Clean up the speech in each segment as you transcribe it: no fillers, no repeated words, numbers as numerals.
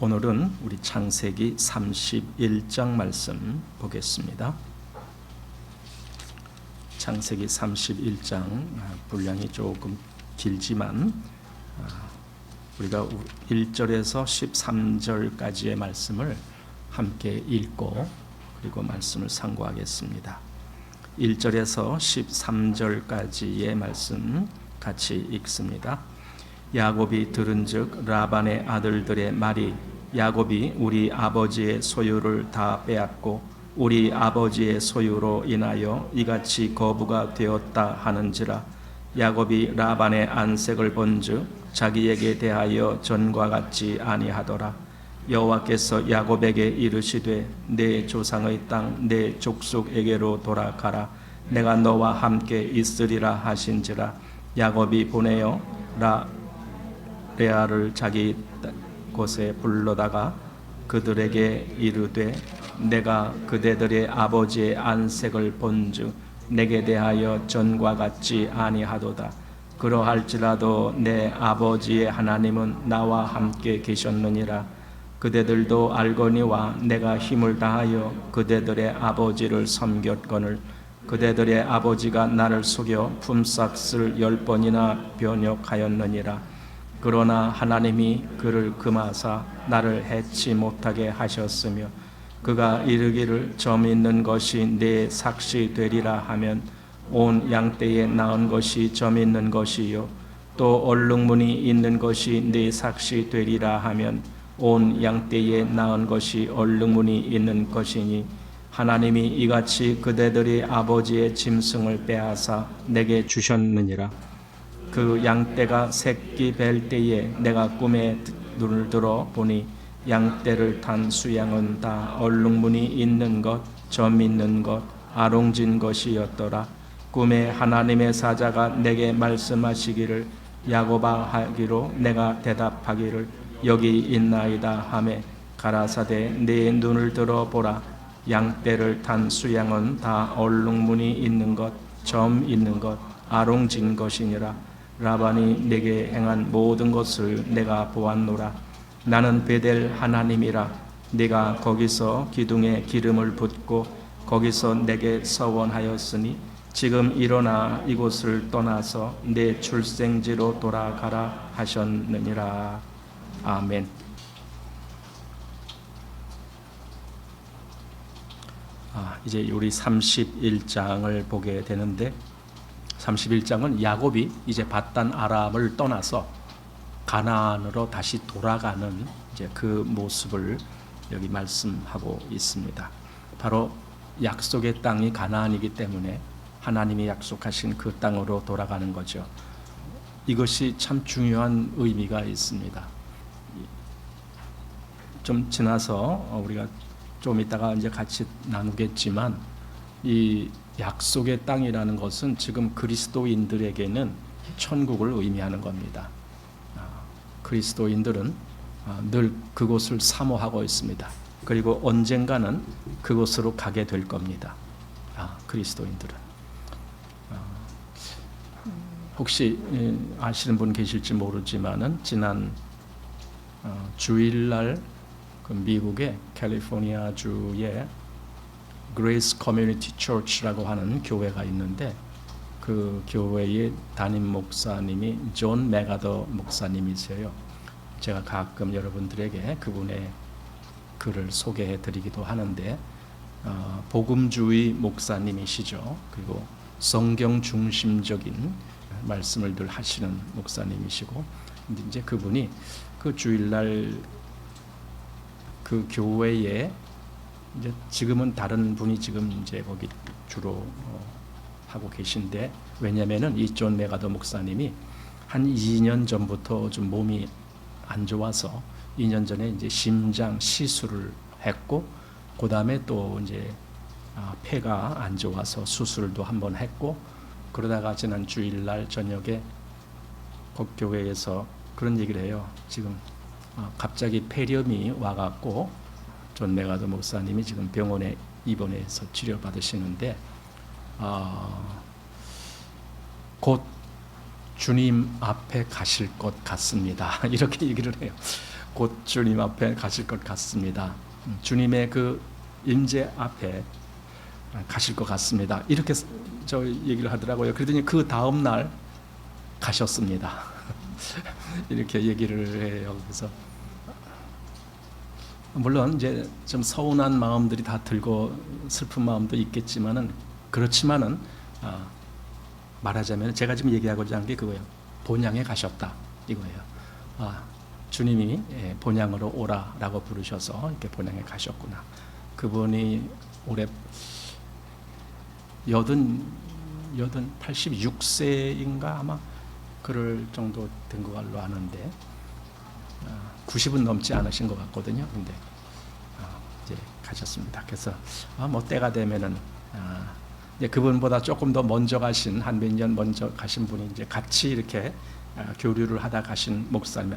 오늘은 우리 창세기 31장 말씀 보겠습니다. 창세기 31장 분량이 조금 길지만 우리가 1절에서 13절까지의 말씀을 함께 읽고 그리고 말씀을 상고하겠습니다. 1절에서 13절까지의 말씀 같이 읽습니다. 야곱이 들은즉 라반의 아들들의 말이 야곱이 우리 아버지의 소유를 다 빼앗고 우리 아버지의 소유로 인하여 이같이 거부가 되었다 하는지라. 야곱이 라반의 안색을 본즉 자기에게 대하여 전과 같지 아니하더라. 여호와께서 야곱에게 이르시되 내 조상의 땅 내 족속에게로 돌아가라. 내가 너와 함께 있으리라 하신지라. 야곱이 보내어 레아를 자기 곳에 불러다가 그들에게 이르되 내가 그대들의 아버지의 안색을 본즉 내게 대하여 전과 같지 아니하도다. 그러할지라도 내 아버지의 하나님은 나와 함께 계셨느니라. 그대들도 알거니와 내가 힘을 다하여 그대들의 아버지를 섬겼거늘 그대들의 아버지가 나를 속여 품삯을 10번이나 변역하였느니라. 그러나 하나님이 그를 금하사 나를 해치 못하게 하셨으며 그가 이르기를 점 있는 것이 내 삭시 되리라 하면 온 양떼에 낳은 것이 점 있는 것이요 또 얼룩무늬 있는 것이 내 삭시 되리라 하면 온 양떼에 낳은 것이 얼룩무늬 있는 것이니 하나님이 이같이 그대들의 아버지의 짐승을 빼앗아 내게 주셨느니라. 그 양떼가 새끼 뵐 때에 내가 꿈에 눈을 들어 보니 양떼를 탄 수양은 다 얼룩무늬 있는 것, 점 있는 것, 아롱진 것이었더라. 꿈에 하나님의 사자가 내게 말씀하시기를 야곱아 하기로 내가 대답하기를 여기 있나이다 하매 가라사대 내 눈을 들어 보라. 양떼를 탄 수양은 다 얼룩무늬 있는 것, 점 있는 것, 아롱진 것이니라. 라반이 내게 행한 모든 것을 내가 보았노라. 나는 베델 하나님이라. 네가 거기서 기둥에 기름을 붓고 거기서 내게 서원하였으니 지금 일어나 이곳을 떠나서 내 출생지로 돌아가라 하셨느니라. 아멘. 이제 우리 31장을 보게 되는데 31장은 야곱이 이제 밧단 아람을 떠나서 가나안으로 다시 돌아가는 이제 그 모습을 여기 말씀하고 있습니다. 바로 약속의 땅이 가나안이기 때문에 하나님이 약속하신 그 땅으로 돌아가는 거죠. 이것이 참 중요한 의미가 있습니다. 좀 지나서 우리가 좀 이따가 이제 같이 나누겠지만 이 약속의 땅이라는 것은 지금 그리스도인들에게는 천국을 의미하는 겁니다. 그리스도인들은 늘 그곳을 사모하고 있습니다. 그리고 언젠가는 그곳으로 가게 될 겁니다. 그리스도인들은. 혹시 아시는 분 계실지 모르지만은 지난 주일날 그 미국의 캘리포니아 주에 그레이스 커뮤니티 처치라고 하는 교회가 있는데 그 교회의 담임 목사님이 존 메가더 목사님이세요. 제가 가끔 여러분들에게 그분의 글을 소개해 드리기도 하는데 복음주의 목사님이시죠. 그리고 성경 중심적인 말씀을 늘 하시는 목사님이시고 이제 그분이 그 주일날 그 교회에 이제 지금은 다른 분이 지금 이제 거기 주로 하고 계신데 왜냐면은 이 존 메가더 목사님이 한 2년 전부터 좀 몸이 안 좋아서 2년 전에 이제 심장 시술을 했고 그 다음에 또 이제 폐가 안 좋아서 수술도 한번 했고 그러다가 지난 주일날 저녁에 법교회에서 그런 얘기를 해요. 지금 갑자기 폐렴이 와갖고 존 메가더 목사님이 지금 병원에 입원해서 치료받으시는데 곧 주님 앞에 가실 것 같습니다. 이렇게 얘기를 해요. 곧 주님 앞에 가실 것 같습니다. 주님의 그 임재 앞에 가실 것 같습니다. 이렇게 저 얘기를 하더라고요. 그러더니 그 다음 날 가셨습니다. 이렇게 얘기를 해요. 그래서 물론 이제 좀 서운한 마음들이 다 들고 슬픈 마음도 있겠지만은 그렇지만은 말하자면 제가 지금 얘기하고자 하는 게 그거예요. 본향에 가셨다 이거예요. 주님이 본향으로 오라라고 부르셔서 이렇게 본향에 가셨구나. 그분이 올해 86세인가 아마 그럴 정도 된 걸로 아는데 90은 넘지 않으신 것 같거든요. 근데 이제 가셨습니다. 그래서 뭐 때가 되면은 이제 그분보다 조금 더 먼저 가신 한 몇 년 먼저 가신 분이 이제 같이 이렇게 교류를 하다 가신 목사님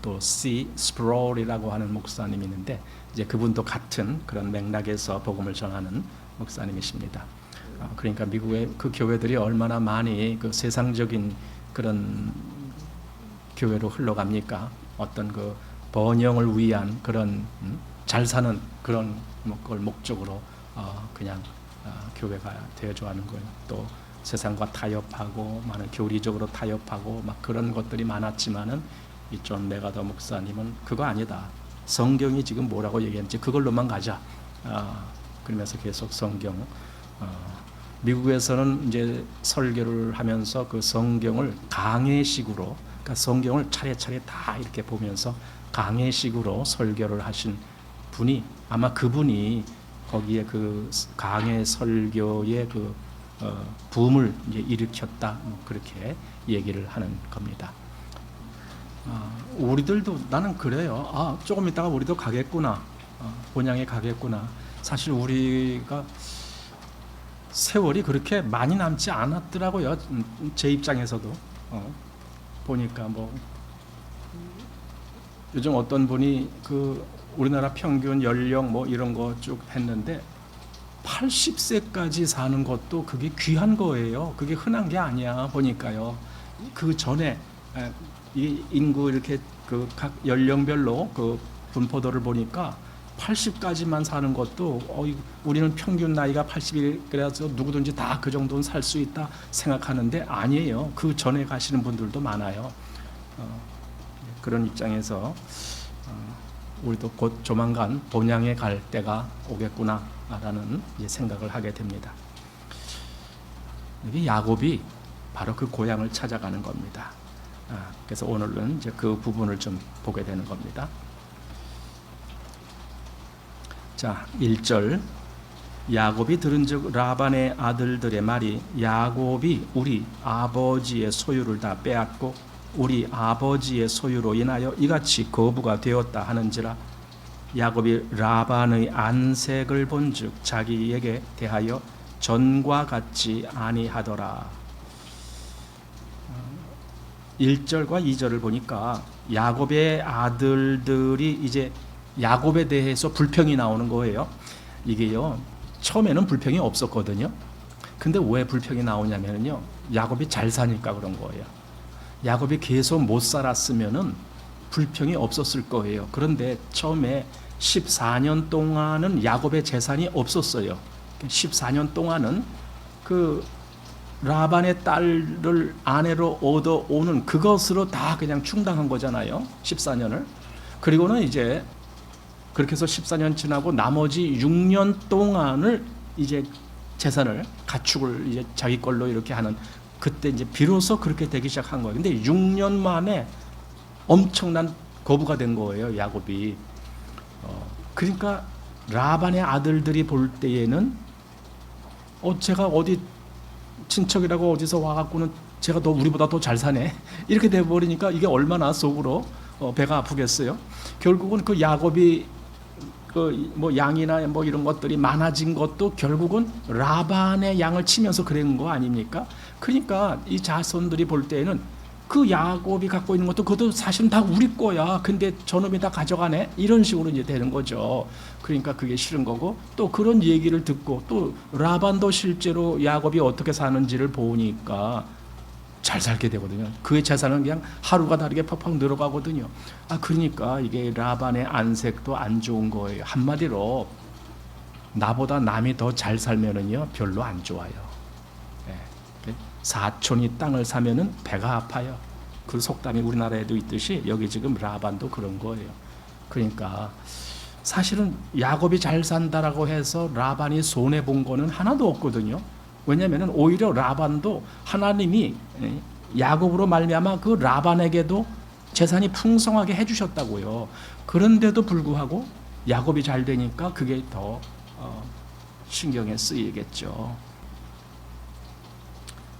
또 C 스프롤이라고 하는 목사님이 있는데 이제 그분도 같은 그런 맥락에서 복음을 전하는 목사님이십니다. 그러니까 미국의 그 교회들이 얼마나 많이 그 세상적인 그런 교회로 흘러갑니까? 어떤 그 번영을 위한 그런 잘 사는 그런 걸 목적으로 그냥 교회가 되어줘 하는 거예요. 또 세상과 타협하고 많은 교리적으로 타협하고 막 그런 것들이 많았지만은 이존 메가더 목사님은 그거 아니다. 성경이 지금 뭐라고 얘기했는지 그걸로만 가자. 그러면서 계속 성경 미국에서는 이제 설교를 하면서 그 성경을 강해식으로 그러니까 성경을 차례차례 다 이렇게 보면서 강해식으로 설교를 하신 분이 아마 그분이 거기에 그 강해 설교의 그 붐을 이제 일으켰다 그렇게 얘기를 하는 겁니다. 우리들도 나는 그래요. 조금 있다가 우리도 가겠구나. 본향에 가겠구나. 사실 우리가 세월이 그렇게 많이 남지 않았더라고요. 제 입장에서도 보니까 뭐 요즘 어떤 분이 그 우리나라 평균 연령 뭐 이런 거 쭉 했는데 80세까지 사는 것도 그게 귀한 거예요. 그게 흔한 게 아니야 보니까요. 그 전에 이 인구 이렇게 그 각 연령별로 그 분포도를 보니까 80까지만 사는 것도 우리는 평균 나이가 80이 그래서 누구든지 다 그 정도는 살 수 있다 생각하는데 아니에요. 그 전에 가시는 분들도 많아요. 그런 입장에서 우리도 곧 조만간 본향에 갈 때가 오겠구나라는 생각을 하게 됩니다. 여기 야곱이 바로 그 고향을 찾아가는 겁니다. 그래서 오늘은 이제 그 부분을 좀 보게 되는 겁니다. 자, 1절 야곱이 들은즉 라반의 아들들의 말이 야곱이 우리 아버지의 소유를 다 빼앗고 우리 아버지의 소유로 인하여 이같이 거부가 되었다 하는지라 야곱이 라반의 안색을 본즉 자기에게 대하여 전과 같지 아니하더라. 1절과 2절을 보니까 야곱의 아들들이 이제 야곱에 대해서 불평이 나오는 거예요. 이게요, 처음에는 불평이 없었거든요. 근데 왜 불평이 나오냐면요, 야곱이 잘 사니까 그런 거예요. 야곱이 계속 못 살았으면은 불평이 없었을 거예요. 그런데 처음에 14년 동안은 야곱의 재산이 없었어요. 14년 동안은 그 라반의 딸을 아내로 얻어오는 그것으로 다 그냥 충당한 거잖아요. 14년을. 그리고는 이제 그렇게 해서 14년 지나고 나머지 6년 동안을 이제 재산을 가축을 이제 자기 걸로 이렇게 하는 그때 이제 비로소 그렇게 되기 시작한 거예요. 근데 6년 만에 엄청난 거부가 된 거예요, 야곱이. 그러니까 라반의 아들들이 볼 때에는 제가 어디 친척이라고 어디서 와갖고는 제가 우리보다 더 잘 사네 이렇게 돼버리니까 이게 얼마나 속으로 배가 아프겠어요. 결국은 그 야곱이 그 뭐 양이나 뭐 이런 것들이 많아진 것도 결국은 라반의 양을 치면서 그런 거 아닙니까? 그러니까 이 자손들이 볼 때에는 그 야곱이 갖고 있는 것도 그것도 사실은 다 우리 거야. 근데 저놈이 다 가져가네. 이런 식으로 이제 되는 거죠. 그러니까 그게 싫은 거고 또 그런 얘기를 듣고 또 라반도 실제로 야곱이 어떻게 사는지를 보니까 잘 살게 되거든요. 그의 재산은 그냥 하루가 다르게 팍팍 늘어가거든요. 그러니까 이게 라반의 안색도 안 좋은 거예요. 한마디로 나보다 남이 더 잘 살면은요 별로 안 좋아요. 사촌이 땅을 사면은 배가 아파요. 그 속담이 우리나라에도 있듯이 여기 지금 라반도 그런 거예요. 그러니까 사실은 야곱이 잘 산다라고 해서 라반이 손해 본 거는 하나도 없거든요. 왜냐하면 오히려 라반도 하나님이 야곱으로 말미암아 그 라반에게도 재산이 풍성하게 해주셨다고요. 그런데도 불구하고 야곱이 잘 되니까 그게 더 신경에 쓰이겠죠.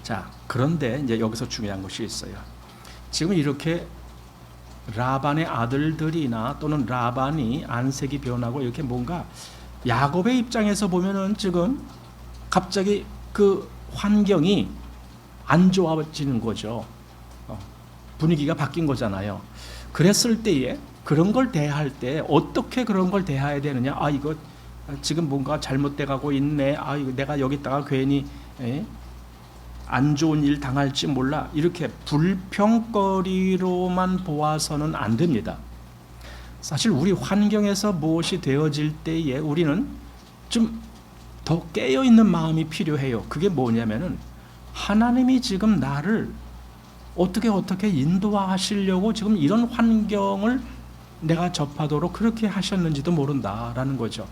자, 그런데 이제 여기서 중요한 것이 있어요. 지금 이렇게 라반의 아들들이나 또는 라반이 안색이 변하고 이렇게 뭔가 야곱의 입장에서 보면은 지금 갑자기 그 환경이 안 좋아지는 거죠. 분위기가 바뀐 거잖아요. 그랬을 때에 그런 걸 대할 때 어떻게 그런 걸 대해야 되느냐? 이거 지금 뭔가 잘못돼 가고 있네. 이거 내가 여기다가 괜히 안 좋은 일 당할지 몰라. 이렇게 불평거리로만 보아서는 안 됩니다. 사실 우리 환경에서 무엇이 되어질 때에 우리는 좀 더 깨어있는 마음이 필요해요. 그게 뭐냐면은 하나님이 지금 나를 어떻게 인도하시려고 지금 이런 환경을 내가 접하도록 그렇게 하셨는지도 모른다라는 거죠.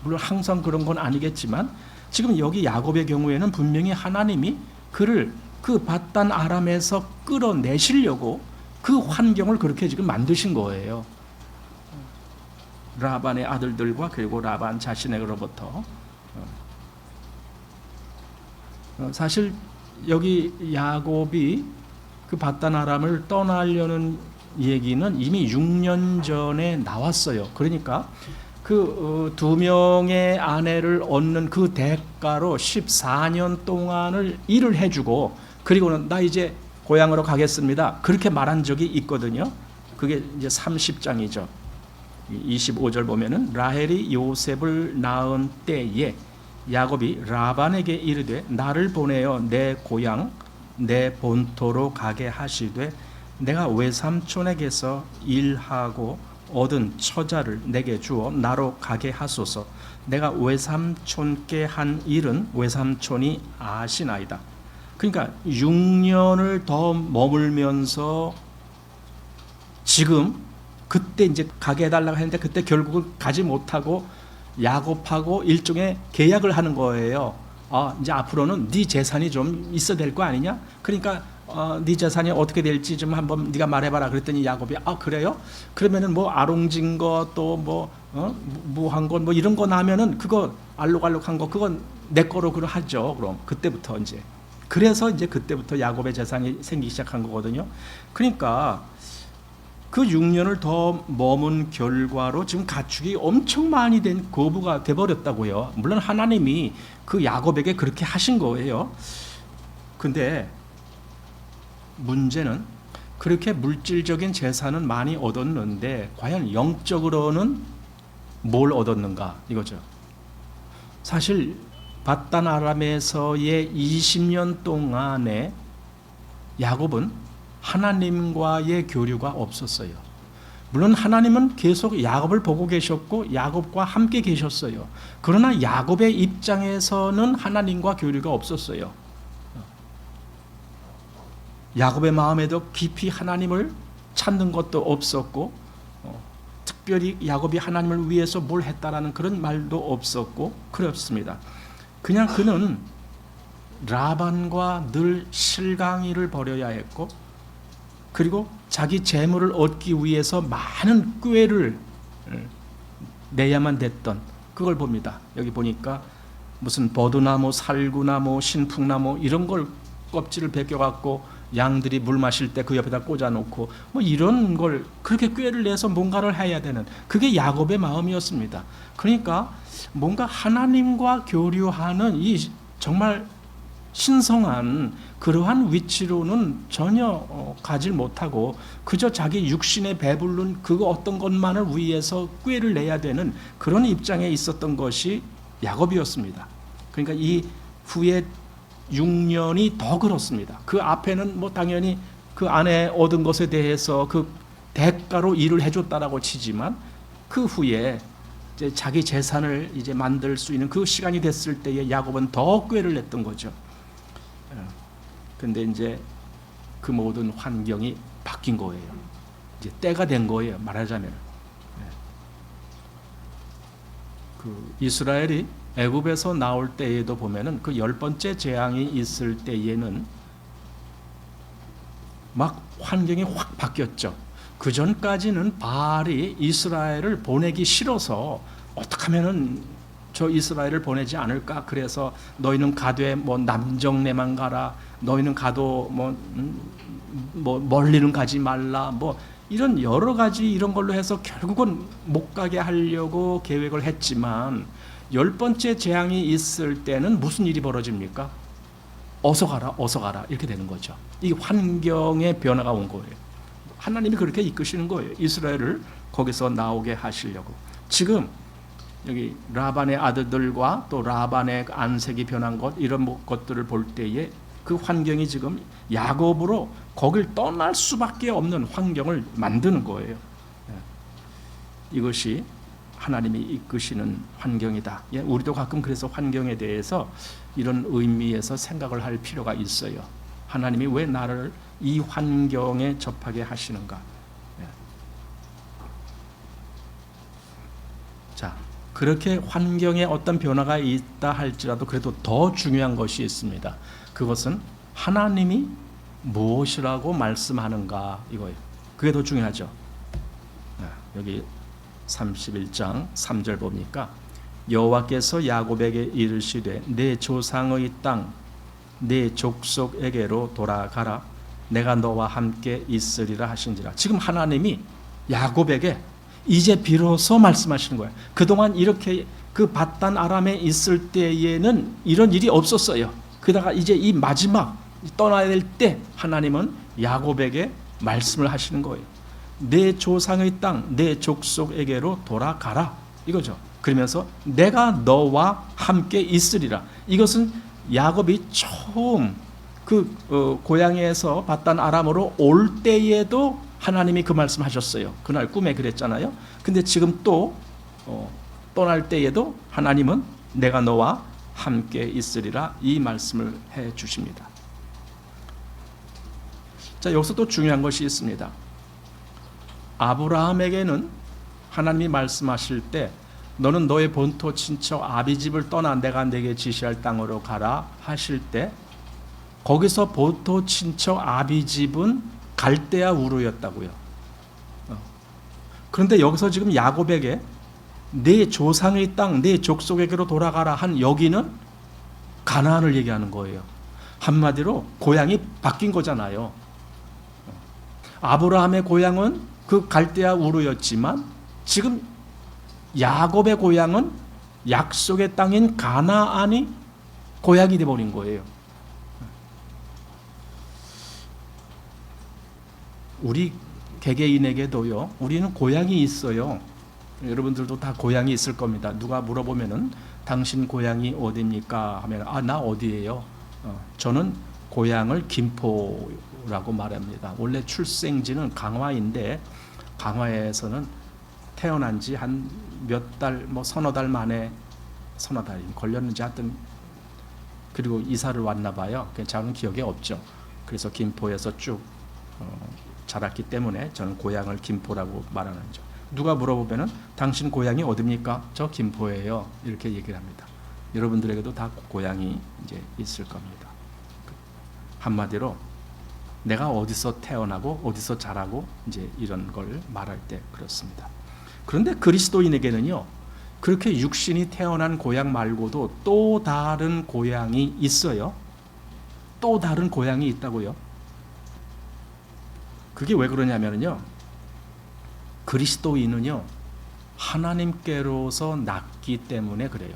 물론 항상 그런 건 아니겠지만 지금 여기 야곱의 경우에는 분명히 하나님이 그를 그 밧단 아람에서 끌어내시려고 그 환경을 그렇게 지금 만드신 거예요. 라반의 아들들과 그리고 라반 자신에게로부터. 사실 여기 야곱이 그 밧단 아람을 떠나려는 얘기는 이미 6년 전에 나왔어요. 그러니까 그 두 명의 아내를 얻는 그 대가로 14년 동안을 일을 해주고 그리고는 나 이제 고향으로 가겠습니다. 그렇게 말한 적이 있거든요. 그게 이제 30장이죠. 25절 보면은 라헬이 요셉을 낳은 때에 야곱이 라반에게 이르되 나를 보내어 내 고향 내 본토로 가게 하시되 내가 외삼촌에게서 일하고 얻은 처자를 내게 주어 나로 가게 하소서. 내가 외삼촌께 한 일은 외삼촌이 아시나이다. 그러니까 6년을 더 머물면서 지금 그때 이제 가게 해달라고 했는데 그때 결국은 가지 못하고 야곱하고 일종의 계약을 하는 거예요. 이제 앞으로는 네 재산이 좀 있어야 될 거 아니냐? 그러니까 네 재산이 어떻게 될지 좀 한번 네가 말해봐라. 그랬더니 야곱이 그래요? 그러면은 뭐 아롱진 거 또 뭐 무한 거 뭐 이런 거 나면은 그거 알록알록한 거 그건 내 거로 그러 하죠. 그럼 그때부터 이제 그래서 이제 그때부터 야곱의 재산이 생기기 시작한 거거든요. 그러니까 그 6년을 더 머문 결과로 지금 가축이 엄청 많이 된 거부가 돼버렸다고요. 물론 하나님이 그 야곱에게 그렇게 하신 거예요. 근데 문제는 그렇게 물질적인 재산은 많이 얻었는데 과연 영적으로는 뭘 얻었는가 이거죠. 사실 밧단 아람에서의 20년 동안에 야곱은 하나님과의 교류가 없었어요. 물론 하나님은 계속 야곱을 보고 계셨고 야곱과 함께 계셨어요. 그러나 야곱의 입장에서는 하나님과 교류가 없었어요. 야곱의 마음에도 깊이 하나님을 찾는 것도 없었고 특별히 야곱이 하나님을 위해서 뭘 했다라는 그런 말도 없었고 그렇습니다. 그냥 그는 라반과 늘 실강이를 벌여야 했고 그리고 자기 재물을 얻기 위해서 많은 꾀를 내야만 됐던 그걸 봅니다. 여기 보니까 무슨 버드나무, 살구나무, 신풍나무 이런 걸 껍질을 벗겨갖고 양들이 물 마실 때 그 옆에다 꽂아놓고 뭐 이런 걸 그렇게 꾀를 내서 뭔가를 해야 되는 그게 야곱의 마음이었습니다. 그러니까 뭔가 하나님과 교류하는 이 정말 신성한 그러한 위치로는 전혀 가질 못하고 그저 자기 육신에 배부른 그거 어떤 것만을 위해서 꾀를 내야 되는 그런 입장에 있었던 것이 야곱이었습니다. 그러니까 이 후에 6년이 더 그렇습니다. 그 앞에는 뭐 당연히 그 안에 얻은 것에 대해서 그 대가로 일을 해줬다라고 치지만 그 후에 이제 자기 재산을 이제 만들 수 있는 그 시간이 됐을 때에 야곱은 더 꾀를 냈던 거죠. 근데 이제 그 모든 환경이 바뀐 거예요. 이제 때가 된 거예요. 말하자면 그 이스라엘이 애굽에서 나올 때에도 보면은 그 10번째 재앙이 있을 때에는 막 환경이 확 바뀌었죠. 그 전까지는 바알이 이스라엘을 보내기 싫어서 어떻게 하면은 저 이스라엘을 보내지 않을까. 그래서 너희는 가되 뭐 남정네만 가라. 너희는 가도 뭐 멀리는 가지 말라. 뭐 이런 여러 가지 이런 걸로 해서 결국은 못 가게 하려고 계획을 했지만 10번째 재앙이 있을 때는 무슨 일이 벌어집니까? 어서 가라, 어서 가라 이렇게 되는 거죠. 이 환경의 변화가 온 거예요. 하나님이 그렇게 이끄시는 거예요. 이스라엘을 거기서 나오게 하시려고. 지금 여기 라반의 아들들과 또 라반의 안색이 변한 것 이런 것들을 볼 때에 그 환경이 지금 야곱으로 거길 떠날 수밖에 없는 환경을 만드는 거예요. 이것이 하나님이 이끄시는 환경이다. 우리도 가끔 그래서 환경에 대해서 이런 의미에서 생각을 할 필요가 있어요. 하나님이 왜 나를 이 환경에 접하게 하시는가? 자, 그렇게 환경에 어떤 변화가 있다 할지라도 그래도 더 중요한 것이 있습니다. 그것은 하나님이 무엇이라고 말씀하는가 이거예요. 그게 더 중요하죠. 여기 31장 3절 보니까 여호와께서 야곱에게 이르시되 내 조상의 땅 내 족속에게로 돌아가라. 내가 너와 함께 있으리라 하신지라. 지금 하나님이 야곱에게 이제 비로소 말씀하시는 거예요. 그동안 이렇게 그 밧단 아람에 있을 때에는 이런 일이 없었어요. 그러다가 이제 이 마지막 떠나야 될 때 하나님은 야곱에게 말씀을 하시는 거예요. 내 조상의 땅, 내 족속에게로 돌아가라 이거죠. 그러면서 내가 너와 함께 있으리라. 이것은 야곱이 처음 그 고향에서 밧단 아람으로 올 때에도 하나님이 그 말씀하셨어요. 그날 꿈에 그랬잖아요. 근데 지금 또 떠날 때에도 하나님은 내가 너와 함께 있으리라 이 말씀을 해 주십니다. 자, 여기서 또 중요한 것이 있습니다. 아브라함에게는 하나님이 말씀하실 때 너는 너의 본토 친척 아비집을 떠나 내가 네게 지시할 땅으로 가라 하실 때 거기서 본토 친척 아비집은 갈대아 우르였다고요. 그런데 여기서 지금 야곱에게 내 조상의 땅, 내 족속에게로 돌아가라 한 여기는 가나안을 얘기하는 거예요. 한마디로 고향이 바뀐 거잖아요. 아브라함의 고향은 그 갈대아 우르였지만 지금 야곱의 고향은 약속의 땅인 가나안이 고향이 되어버린 거예요. 우리 개개인에게도요, 우리는 고향이 있어요. 여러분들도 다 고향이 있을 겁니다. 누가 물어보면은 당신 고향이 어디입니까? 하면 나 어디예요? 저는 고향을 김포라고 말합니다. 원래 출생지는 강화인데 강화에서는 태어난 지 한 몇 달, 뭐 서너 달 만에 서너 달이 걸렸는지 하여튼 그리고 이사를 왔나 봐요. 저는 기억이 없죠. 그래서 김포에서 쭉 자랐기 때문에 저는 고향을 김포라고 말하는 거죠. 누가 물어보면은 당신 고향이 어디입니까? 저 김포예요. 이렇게 얘기를 합니다. 여러분들에게도 다 고향이 이제 있을 겁니다. 한마디로 내가 어디서 태어나고 어디서 자라고 이제 이런 걸 말할 때 그렇습니다. 그런데 그리스도인에게는요, 그렇게 육신이 태어난 고향 말고도 또 다른 고향이 있어요. 또 다른 고향이 있다고요. 그게 왜 그러냐면요, 그리스도인은요 하나님께로서 났기 때문에 그래요.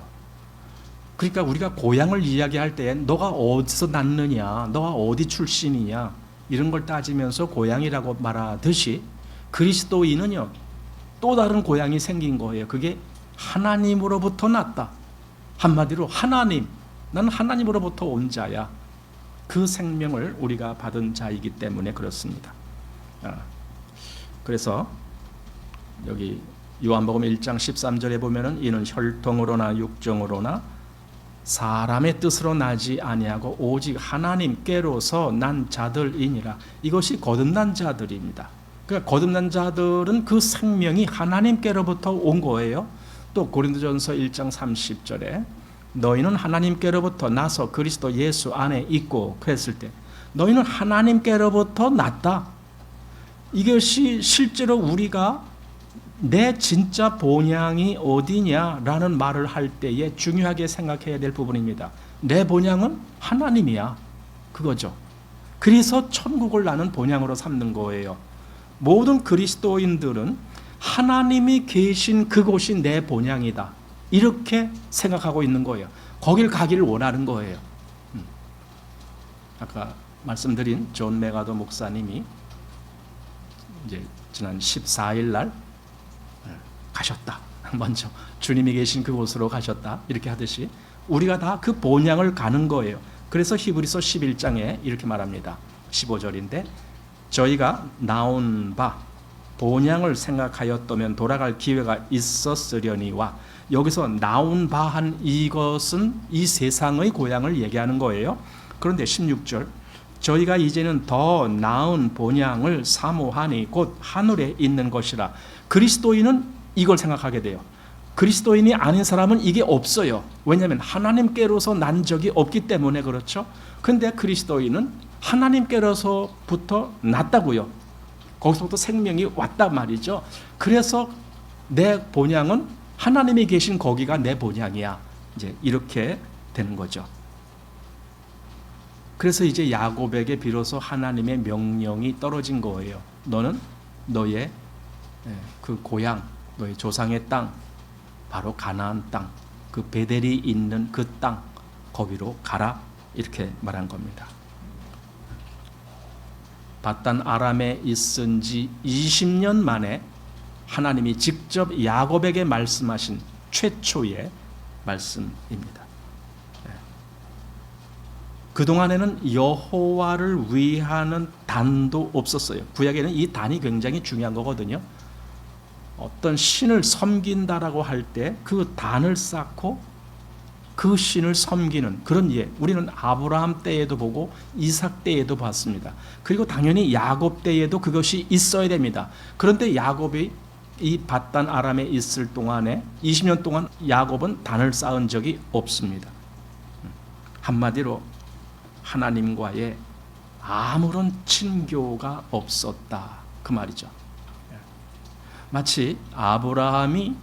그러니까 우리가 고향을 이야기할 때 너가 어디서 났느냐, 너가 어디 출신이냐 이런 걸 따지면서 고향이라고 말하듯이 그리스도인은요 또 다른 고향이 생긴 거예요. 그게 하나님으로부터 났다. 한마디로 하나님, 나는 하나님으로부터 온 자야. 그 생명을 우리가 받은 자이기 때문에 그렇습니다. 그래서 여기 요한복음 1장 13절에 보면은 이는 혈통으로나 육정으로나 사람의 뜻으로 나지 아니하고 오직 하나님께로서 난 자들이니라. 이것이 거듭난 자들입니다. 그러니까 거듭난 자들은 그 생명이 하나님께로부터 온 거예요. 또 고린도전서 1장 30절에 너희는 하나님께로부터 나서 그리스도 예수 안에 있고 그랬을 때 너희는 하나님께로부터 났다. 이것이 실제로 우리가 내 진짜 본향이 어디냐라는 말을 할 때에 중요하게 생각해야 될 부분입니다. 내 본향은 하나님이야. 그거죠. 그래서 천국을 나는 본향으로 삼는 거예요. 모든 그리스도인들은 하나님이 계신 그곳이 내 본향이다. 이렇게 생각하고 있는 거예요. 거길 가기를 원하는 거예요. 아까 말씀드린 존 메가도 목사님이 이제 지난 14일 날 가셨다. 먼저 주님이 계신 그곳으로 가셨다. 이렇게 하듯이 우리가 다 그 본향을 가는 거예요. 그래서 히브리서 11장에 이렇게 말합니다. 15절인데 저희가 나온 바 본향을 생각하였다면 돌아갈 기회가 있었으려니와 여기서 나온 바 한 이것은 이 세상의 고향을 얘기하는 거예요. 그런데 16절 저희가 이제는 더 나은 본향을 사모하니 곧 하늘에 있는 것이라. 그리스도인은 이걸 생각하게 돼요. 그리스도인이 아닌 사람은 이게 없어요. 왜냐하면 하나님께로서 난 적이 없기 때문에 그렇죠. 근데 그리스도인은 하나님께로서부터 났다고요. 거기서부터 생명이 왔단 말이죠. 그래서 내 본향은 하나님이 계신 거기가 내 본향이야. 이제 이렇게 되는 거죠. 그래서 이제 야곱에게 비로소 하나님의 명령이 떨어진 거예요. 너는 너의 그 고향, 너의 조상의 땅, 바로 가나안 땅, 그 베델이 있는 그 땅, 거기로 가라. 이렇게 말한 겁니다. 바단 아람에 있은 지 20년 만에 하나님이 직접 야곱에게 말씀하신 최초의 말씀입니다. 그동안에는 여호와를 위하는 단도 없었어요. 구약에는 이 단이 굉장히 중요한 거거든요. 어떤 신을 섬긴다라고 할 때 그 단을 쌓고 그 신을 섬기는 그런 예, 우리는 아브라함 때에도 보고 이삭 때에도 봤습니다. 그리고 당연히 야곱 때에도 그것이 있어야 됩니다. 그런데 야곱이 이 밧단 아람에 있을 동안에 20년 동안 야곱은 단을 쌓은 적이 없습니다. 한마디로 하나님과의 아무런 친교가 없었다 그 말이죠. 마치 아브라함이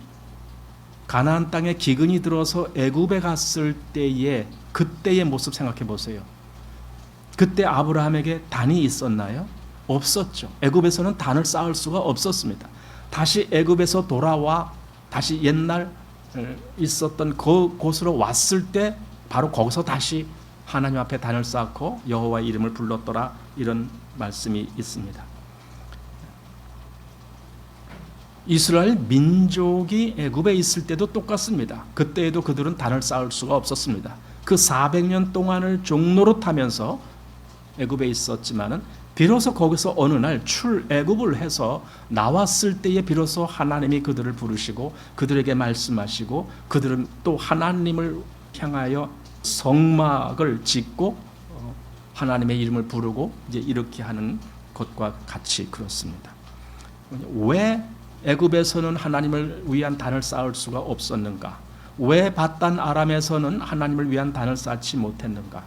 가나안 땅에 기근이 들어서 애굽에 갔을 때의 그때의 모습 생각해 보세요. 그때 아브라함에게 단이 있었나요? 없었죠. 애굽에서는 단을 쌓을 수가 없었습니다. 다시 애굽에서 돌아와 다시 옛날 있었던 그 곳으로 왔을 때 바로 거기서 다시 하나님 앞에 단을 쌓고 여호와의 이름을 불렀더라 이런 말씀이 있습니다. 이스라엘 민족이 애굽에 있을 때도 똑같습니다. 그때에도 그들은 단을 쌓을 수가 없었습니다. 그 400년 동안을 종로로 타면서 애굽에 있었지만은 비로소 거기서 어느 날 출애굽을 해서 나왔을 때에 비로소 하나님이 그들을 부르시고 그들에게 말씀하시고 그들은 또 하나님을 향하여 성막을 짓고 하나님의 이름을 부르고 이제 이렇게 하는 것과 같이 그렇습니다. 왜 애굽에서는 하나님을 위한 단을 쌓을 수가 없었는가? 왜 밧단 아람에서는 하나님을 위한 단을 쌓지 못했는가?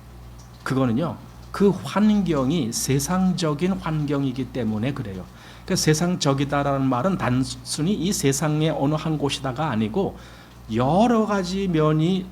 그거는요, 그 환경이 세상적인 환경이기 때문에 그래요. 그러니까 세상적이다라는 말은 단순히 이 세상의 어느 한 곳이다가 아니고 여러 가지 면이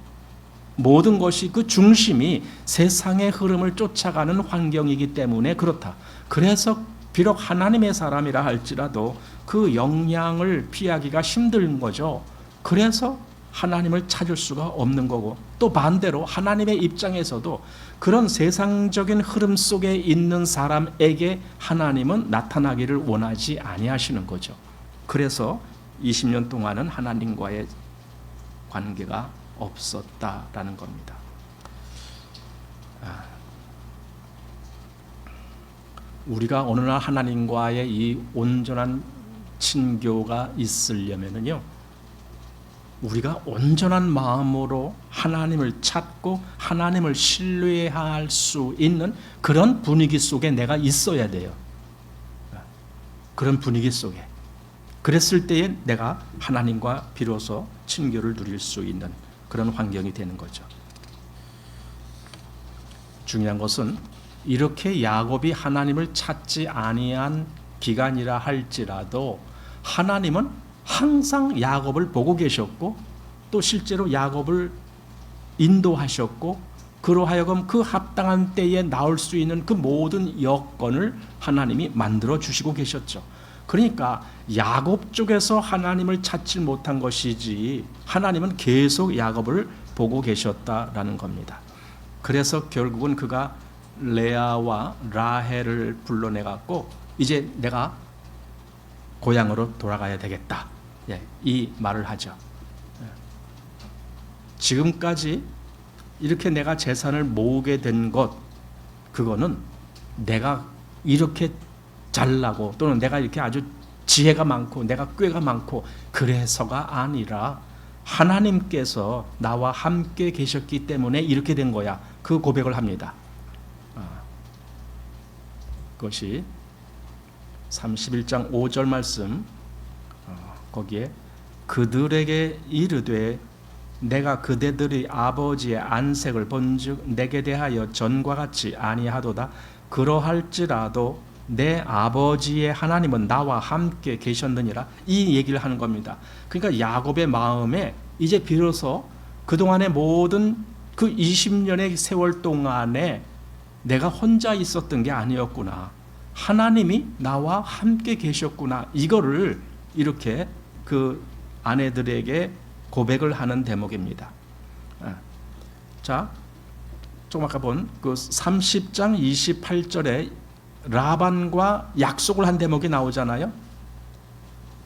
모든 것이 그 중심이 세상의 흐름을 쫓아가는 환경이기 때문에 그렇다. 그래서 비록 하나님의 사람이라 할지라도 그 영향을 피하기가 힘든 거죠. 그래서 하나님을 찾을 수가 없는 거고 또 반대로 하나님의 입장에서도 그런 세상적인 흐름 속에 있는 사람에게 하나님은 나타나기를 원하지 아니하시는 거죠. 그래서 20년 동안은 하나님과의 관계가 없었다라는 겁니다. 우리가 어느 날 하나님과의 이 온전한 친교가 있으려면은요, 우리가 온전한 마음으로 하나님을 찾고 하나님을 신뢰할 수 있는 그런 분위기 속에 내가 있어야 돼요. 그런 분위기 속에. 그랬을 때에 내가 하나님과 비로소 친교를 누릴 수 있는 그런 환경이 되는 거죠. 중요한 것은 이렇게 야곱이 하나님을 찾지 아니한 기간이라 할지라도 하나님은 항상 야곱을 보고 계셨고 또 실제로 야곱을 인도하셨고 그로 하여금 그 합당한 때에 나올 수 있는 그 모든 여건을 하나님이 만들어 주시고 계셨죠. 그러니까 야곱 쪽에서 하나님을 찾지 못한 것이지 하나님은 계속 야곱을 보고 계셨다라는 겁니다. 그래서 결국은 그가 레아와 라헬을 불러내갖고 이제 내가 고향으로 돌아가야 되겠다. 이 말을 하죠. 지금까지 이렇게 내가 재산을 모으게 된 것, 그거는 내가 이렇게 잘나고 또는 내가 이렇게 아주 지혜가 많고 내가 꾀가 많고 그래서가 아니라 하나님께서 나와 함께 계셨기 때문에 이렇게 된 거야. 그 고백을 합니다. 그것이 31장 5절 말씀, 거기에 그들에게 이르되 내가 그대들의 아버지의 안색을 본즉 내게 대하여 전과 같이 아니하도다. 그러할지라도 내 아버지의 하나님은 나와 함께 계셨느니라. 이 얘기를 하는 겁니다. 그러니까 야곱의 마음에 이제 비로소 그동안의 모든 그 20년의 세월 동안에 내가 혼자 있었던 게 아니었구나. 하나님이 나와 함께 계셨구나. 이거를 이렇게 그 아내들에게 고백을 하는 대목입니다. 자, 조금 아까 본 그 30장 28절에 라반과 약속을 한 대목이 나오잖아요.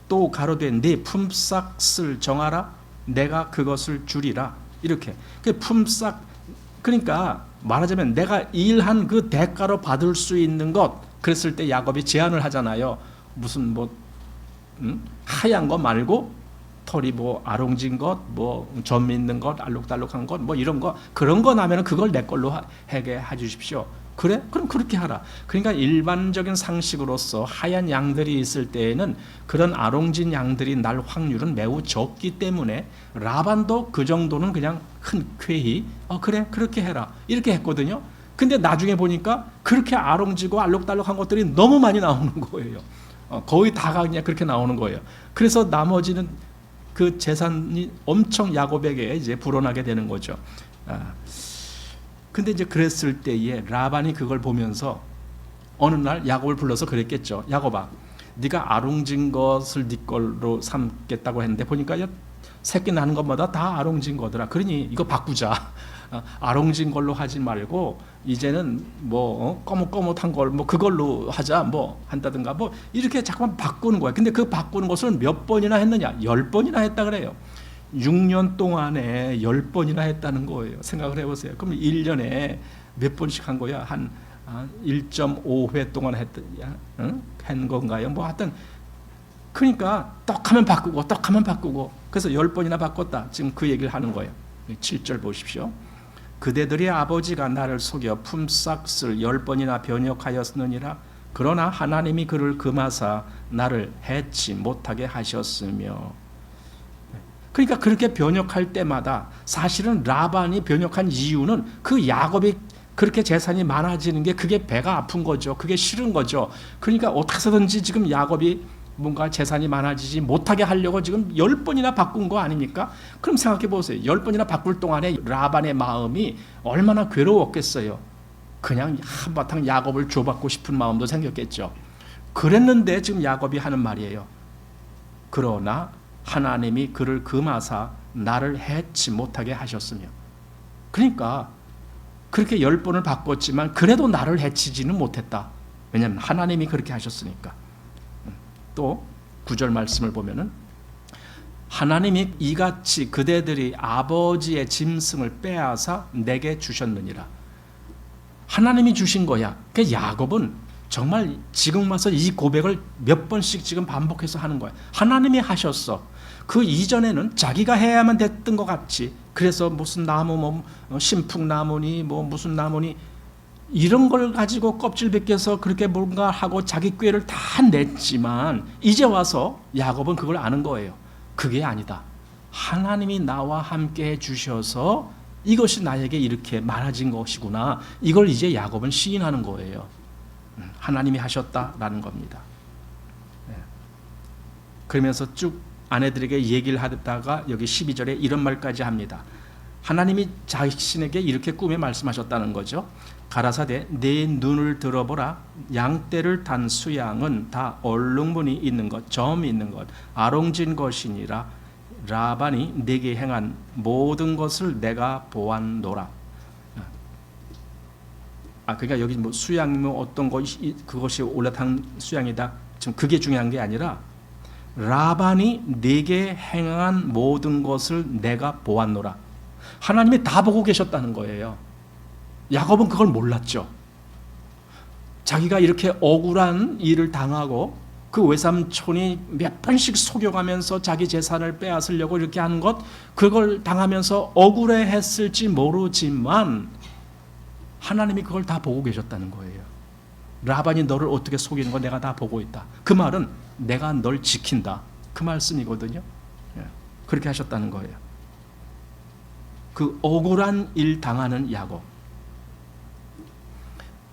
또 가로되 네 품삯을 정하라. 내가 그것을 주리라. 이렇게. 그 품삯, 그러니까 말하자면 내가 일한 그 대가로 받을 수 있는 것. 그랬을 때 야곱이 제안을 하잖아요. 무슨 하얀 거 말고 털이 아롱진 것, 점 있는 것, 알록달록한 것, 이런 거, 그런 거 나면은 그걸 내 걸로 하게 해주십시오. 그래? 그럼 그렇게 하라. 그러니까 일반적인 상식으로서 하얀 양들이 있을 때에는 그런 아롱진 양들이 날 확률은 매우 적기 때문에 라반도 그 정도는 그냥 흔쾌히 그래 그렇게 해라 이렇게 했거든요. 근데 나중에 보니까 그렇게 아롱지고 알록달록한 것들이 너무 많이 나오는 거예요. 거의 다가 그냥 그렇게 나오는 거예요. 그래서 나머지는 그 재산이 엄청 야곱에게 이제 불어나게 되는 거죠. 근데 이제 그랬을 때에 라반이 그걸 보면서 어느 날 야곱을 불러서 그랬겠죠. 야곱아, 네가 아롱진 것을 네 걸로 삼겠다고 했는데 보니까 새끼 나는 것마다 다 아롱진 거더라. 그러니 이거 바꾸자. 아롱진 걸로 하지 말고 이제는 꺼뭇꺼뭇한 걸 그걸로 하자 한다든가 이렇게 자꾸만 바꾸는 거야. 근데 그 바꾸는 것을 몇 번이나 했느냐? 10번이나 했다 그래요. 6년 동안에 10번이나 했다는 거예요. 생각을 해보세요. 그럼 1년에 몇 번씩 한 거야? 한 1.5회 동안 한 건가요? 하여튼 그러니까 떡하면 바꾸고 그래서 10번이나 바꿨다. 지금 그 얘기를 하는 거예요. 7절 보십시오. 그대들의 아버지가 나를 속여 품삯을 10번이나 변역하였느니라. 그러나 하나님이 그를 금하사 나를 해치 못하게 하셨으며. 그러니까 그렇게 변역할 때마다 사실은 라반이 변역한 이유는 그 야곱이 그렇게 재산이 많아지는 게 그게 배가 아픈 거죠. 그게 싫은 거죠. 그러니까 어떻게 해서든지 지금 야곱이 뭔가 재산이 많아지지 못하게 하려고 지금 10번이나 바꾼 거 아닙니까? 그럼 생각해 보세요. 10번이나 바꿀 동안에 라반의 마음이 얼마나 괴로웠겠어요. 그냥 한바탕 야곱을 줘받고 싶은 마음도 생겼겠죠. 그랬는데 지금 야곱이 하는 말이에요. 그러나 하나님이 그를 금하사 나를 해치 못하게 하셨으며. 그러니까 그렇게 10번을 바꿨지만 그래도 나를 해치지는 못했다. 왜냐하면 하나님이 그렇게 하셨으니까. 또 9절 말씀을 보면은 하나님이 이같이 그대들이 아버지의 짐승을 빼앗아 내게 주셨느니라. 하나님이 주신 거야. 그 야곱은 정말 지금 와서 이 고백을 몇 번씩 지금 반복해서 하는 거예요. 하나님이 하셨어. 그 이전에는 자기가 해야만 됐던 것 같지. 그래서 무슨 나무, 신풍나무니 무슨 나무니 이런 걸 가지고 껍질 벗겨서 그렇게 뭔가 하고 자기 꾀를 다 냈지만 이제 와서 야곱은 그걸 아는 거예요. 그게 아니다. 하나님이 나와 함께 해주셔서 이것이 나에게 이렇게 많아진 것이구나. 이걸 이제 야곱은 시인하는 거예요. 하나님이 하셨다라는 겁니다. 그러면서 쭉 아내들에게 얘기를 하다가 여기 12절에 이런 말까지 합니다. 하나님이 자신에게 이렇게 꿈에 말씀하셨다는 거죠. 가라사대 내 눈을 들어보라. 양떼를 탄 수양은 다 얼룩무늬 있는 것, 점이 있는 것, 아롱진 것이니라. 라반이 내게 행한 모든 것을 내가 보았노라. 그러니까 여기 수양이면 어떤 것이 그것이 올라탄 수양이다. 지금 그게 중요한 게 아니라 라반이 내게 행한 모든 것을 내가 보았노라. 하나님이 다 보고 계셨다는 거예요. 야곱은 그걸 몰랐죠. 자기가 이렇게 억울한 일을 당하고 그 외삼촌이 몇 번씩 속여가면서 자기 재산을 빼앗으려고 이렇게 하는 것, 그걸 당하면서 억울해했을지 모르지만 하나님이 그걸 다 보고 계셨다는 거예요. 라반이 너를 어떻게 속이는 거 내가 다 보고 있다. 그 말은 내가 널 지킨다. 그 말씀이거든요. 그렇게 하셨다는 거예요. 그 억울한 일 당하는 야곱.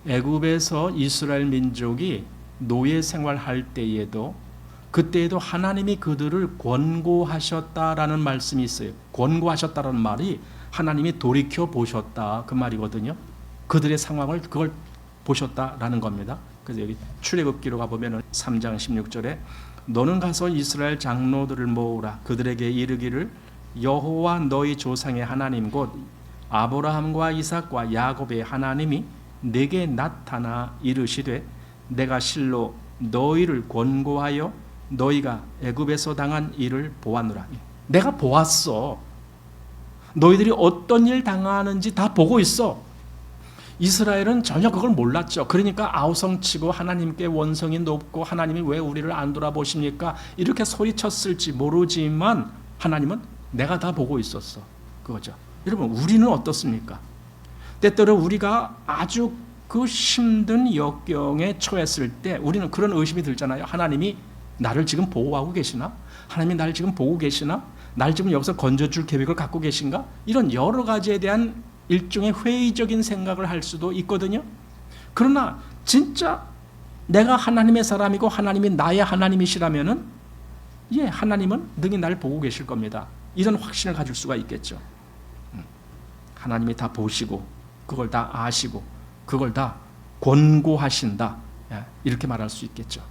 애굽에서 이스라엘 민족이 노예 생활할 때에도 그때에도 하나님이 그들을 권고하셨다라는 말씀이 있어요. 권고하셨다라는 말이 하나님이 돌이켜 보셨다 그 말이거든요. 그들의 상황을 그걸 보셨다라는 겁니다. 그래서 여기 출애굽기로 가보면 3장 16절에 너는 가서 이스라엘 장로들을 모으라. 그들에게 이르기를 여호와 너희 조상의 하나님 곧 아브라함과 이삭과 야곱의 하나님이 내게 나타나 이르시되 내가 실로 너희를 권고하여 너희가 애굽에서 당한 일을 보았노라. 내가 보았어. 너희들이 어떤 일 당하는지 다 보고 있어. 이스라엘은 전혀 그걸 몰랐죠. 그러니까 아우성치고 하나님께 원성이 높고 하나님이 왜 우리를 안 돌아보십니까? 이렇게 소리쳤을지 모르지만 하나님은 내가 다 보고 있었어. 그거죠. 여러분, 우리는 어떻습니까? 때때로 우리가 아주 그 힘든 역경에 처했을 때 우리는 그런 의심이 들잖아요. 하나님이 나를 지금 보호하고 계시나? 하나님이 나를 지금 보고 계시나? 날 지금 여기서 건져줄 계획을 갖고 계신가? 이런 여러 가지에 대한 일종의 회의적인 생각을 할 수도 있거든요. 그러나 진짜 내가 하나님의 사람이고 하나님이 나의 하나님이시라면은 하나님은 능히 날 보고 계실 겁니다. 이런 확신을 가질 수가 있겠죠. 하나님이 다 보시고 그걸 다 아시고 그걸 다 권고하신다. 이렇게 말할 수 있겠죠.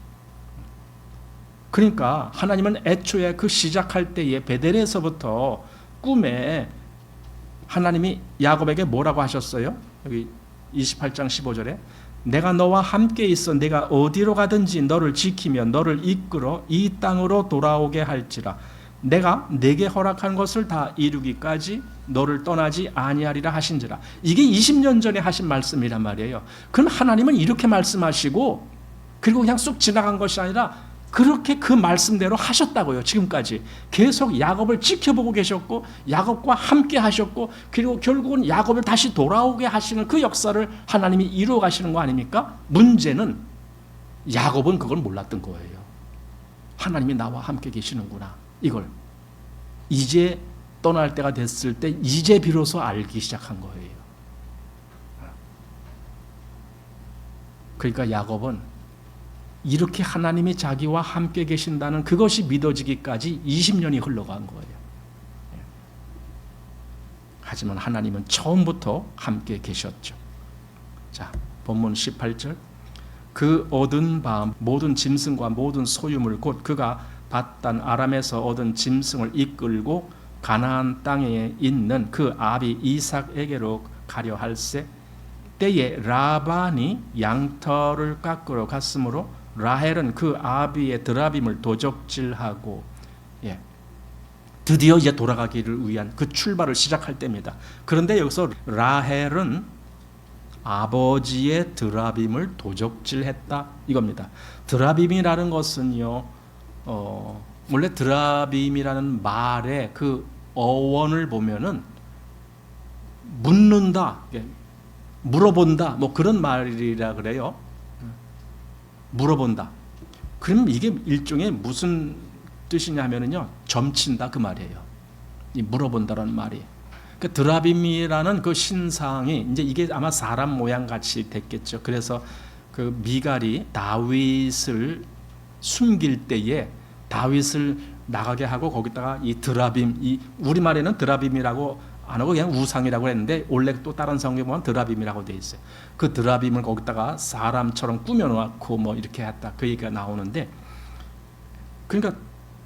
그러니까 하나님은 애초에 그 시작할 때에 베델에서부터 꿈에 하나님이 야곱에게 뭐라고 하셨어요? 여기 28장 15절에 내가 너와 함께 있어 내가 어디로 가든지 너를 지키며 너를 이끌어 이 땅으로 돌아오게 할지라 내가 내게 허락한 것을 다 이루기까지 너를 떠나지 아니하리라 하신지라. 이게 20년 전에 하신 말씀이란 말이에요. 그럼 하나님은 이렇게 말씀하시고 그리고 그냥 쑥 지나간 것이 아니라 그렇게 그 말씀대로 하셨다고요. 지금까지 계속 야곱을 지켜보고 계셨고 야곱과 함께 하셨고 그리고 결국은 야곱을 다시 돌아오게 하시는 그 역사를 하나님이 이루어 가시는 거 아닙니까? 문제는 야곱은 그걸 몰랐던 거예요. 하나님이 나와 함께 계시는구나. 이걸 이제 떠날 때가 됐을 때 이제 비로소 알기 시작한 거예요. 그러니까 야곱은 이렇게 하나님이 자기와 함께 계신다는 그것이 믿어지기까지 20년이 흘러간 거예요. 하지만 하나님은 처음부터 함께 계셨죠. 자, 본문 18절 그 얻은 바 모든 짐승과 모든 소유물 곧 그가 바단 아람에서 얻은 짐승을 이끌고 가나안 땅에 있는 그 아비 이삭에게로 가려 할세 때에 라반이 양털을 깎으러 갔으므로 라헬은 그 아비의 드라빔을 도적질하고 드디어 이제 돌아가기를 위한 그 출발을 시작할 때입니다. 그런데 여기서 라헬은 아버지의 드라빔을 도적질했다 이겁니다. 드라빔이라는 것은요, 원래 드라빔이라는 말의 그 어원을 보면은 묻는다, 물어본다, 뭐 그런 말이라 그래요. 물어본다. 그럼 이게 일종의 무슨 뜻이냐면은요, 점친다 그 말이에요. 이 물어본다라는 말이. 그 드라빔이라는 그 신상이 이제 이게 아마 사람 모양 같이 됐겠죠. 그래서 그 미갈이 다윗을 숨길 때에 다윗을 나가게 하고 거기다가 이 드라빔, 이 우리말에는 드라빔이라고 안 하고 그냥 우상이라고 했는데 원래 또 다른 성경에 보면 드라빔이라고 돼 있어요. 그 드라빔을 거기다가 사람처럼 꾸며놓고 뭐 이렇게 했다 그 얘기가 나오는데, 그러니까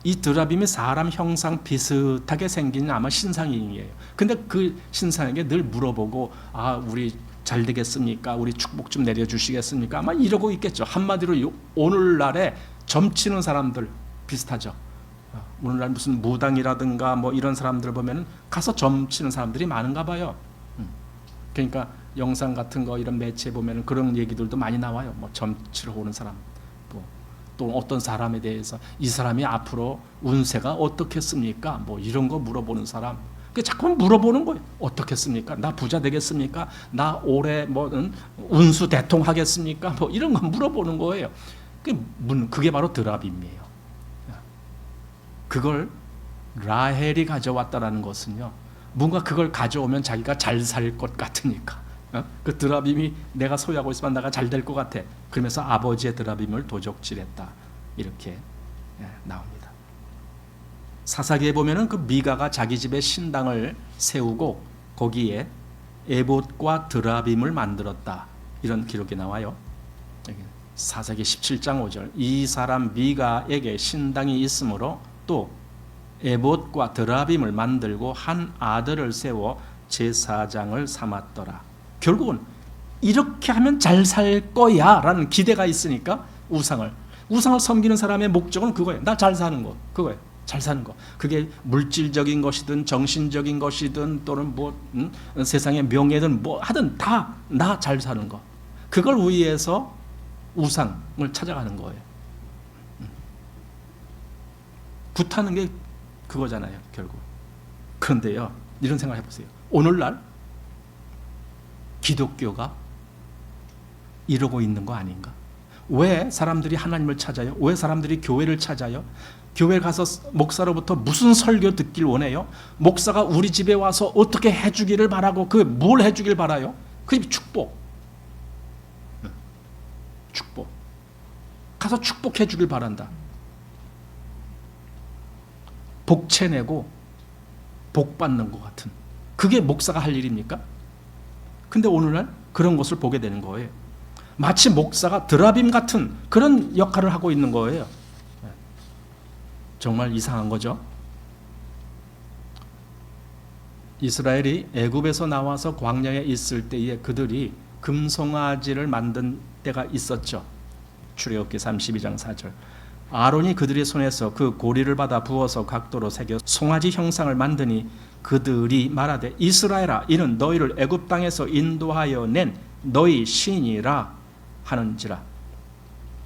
이 드라빔이 사람 형상 비슷하게 생긴 아마 신상이에요. 근데 그 신상에게 늘 물어보고, 아, 우리 잘 되겠습니까? 우리 축복 좀 내려주시겠습니까? 아마 이러고 있겠죠. 한마디로 오늘날에 점치는 사람들 비슷하죠. 오늘날 무슨 무당이라든가 뭐 이런 사람들 보면 가서 점치는 사람들이 많은가 봐요. 그러니까 영상 같은 거 이런 매체 보면 그런 얘기들도 많이 나와요. 뭐 점치러 오는 사람, 또 어떤 사람에 대해서 이 사람이 앞으로 운세가 어떻겠습니까? 뭐 이런 거 물어보는 사람. 자꾸 물어보는 거예요. 어떻겠습니까? 나 부자 되겠습니까? 나 올해 뭐 운수 대통하겠습니까? 뭐 이런 거 물어보는 거예요. 그게 바로 드라빔이에요. 그걸 라헬이 가져왔다라는 것은요, 뭔가 그걸 가져오면 자기가 잘 살 것 같으니까, 그 드라빔이 내가 소유하고 있으면 내가 잘 될 것 같아. 그러면서 아버지의 드라빔을 도적질했다 이렇게 나옵니다. 사사기에 보면은 그 미가가 자기 집에 신당을 세우고 거기에 에봇과 드라빔을 만들었다 이런 기록이 나와요. 사사기 17장 5절, 이 사람 미가에게 신당이 있으므로 또 에봇과 드라빔을 만들고 한 아들을 세워 제사장을 삼았더라. 결국은 이렇게 하면 잘 살 거야 라는 기대가 있으니까 우상을 섬기는 사람의 목적은 그거예요. 나 잘 사는 거, 그거예요. 잘 사는 거. 그게 물질적인 것이든 정신적인 것이든 또는 뭐 세상의 명예든 뭐 하든 다 나 잘 사는 거. 그걸 위해서 우상을 찾아가는 거예요. 굿하는 게 그거잖아요, 결국. 그런데요, 이런 생각 해보세요. 오늘날 기독교가 이러고 있는 거 아닌가? 왜 사람들이 하나님을 찾아요? 왜 사람들이 교회를 찾아요? 교회 가서 목사로부터 무슨 설교 듣길 원해요? 목사가 우리 집에 와서 어떻게 해주기를 바라고, 그 뭘 해주길 바라요? 그게 축복. 축복. 가서 축복해 주길 바란다. 복채 내고 복 받는 것 같은, 그게 목사가 할 일입니까? 근데 오늘날 그런 것을 보게 되는 거예요. 마치 목사가 드라빔 같은 그런 역할을 하고 있는 거예요. 정말 이상한 거죠. 이스라엘이 애굽에서 나와서 광야에 있을 때에 그들이 금송아지를 만든 때가 있었죠. 출애굽기 32장 4절. 아론이 그들의 손에서 그 고리를 받아 부어서 각도로 새겨 송아지 형상을 만드니 그들이 말하되 이스라엘아, 이는 너희를 애굽 땅에서 인도하여 낸 너희 신이라 하는지라.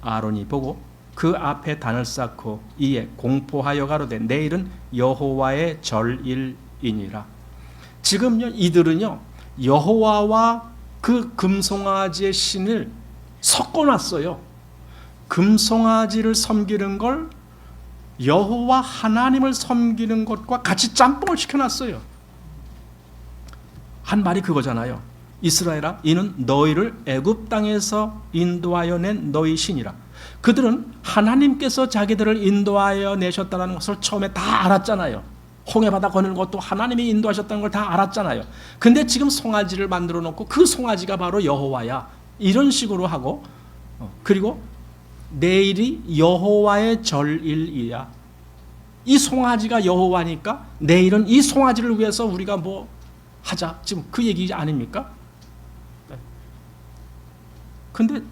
아론이 보고 그 앞에 단을 쌓고 이에 공포하여 가로되 내일은 여호와의 절일이니라. 지금요, 이들은요 여호와와 그 금송아지의 신을 섞어놨어요. 금송아지를 섬기는 걸 여호와 하나님을 섬기는 것과 같이 짬뽕을 시켜놨어요. 한 말이 그거잖아요. 이스라엘아, 이는 너희를 애굽 땅에서 인도하여 낸 너희 신이라. 그들은 하나님께서 자기들을 인도하여 내셨다는 것을 처음에 다 알았잖아요. 홍해바다 거는 것도 하나님이 인도하셨다는 걸 다 알았잖아요. 근데 지금 송아지를 만들어 놓고 그 송아지가 바로 여호와야, 이런 식으로 하고, 그리고 내일이 여호와의 절일이야. 이 송아지가 여호와니까 내일은 이 송아지를 위해서 우리가 뭐 하자, 지금 그 얘기 아닙니까? 근데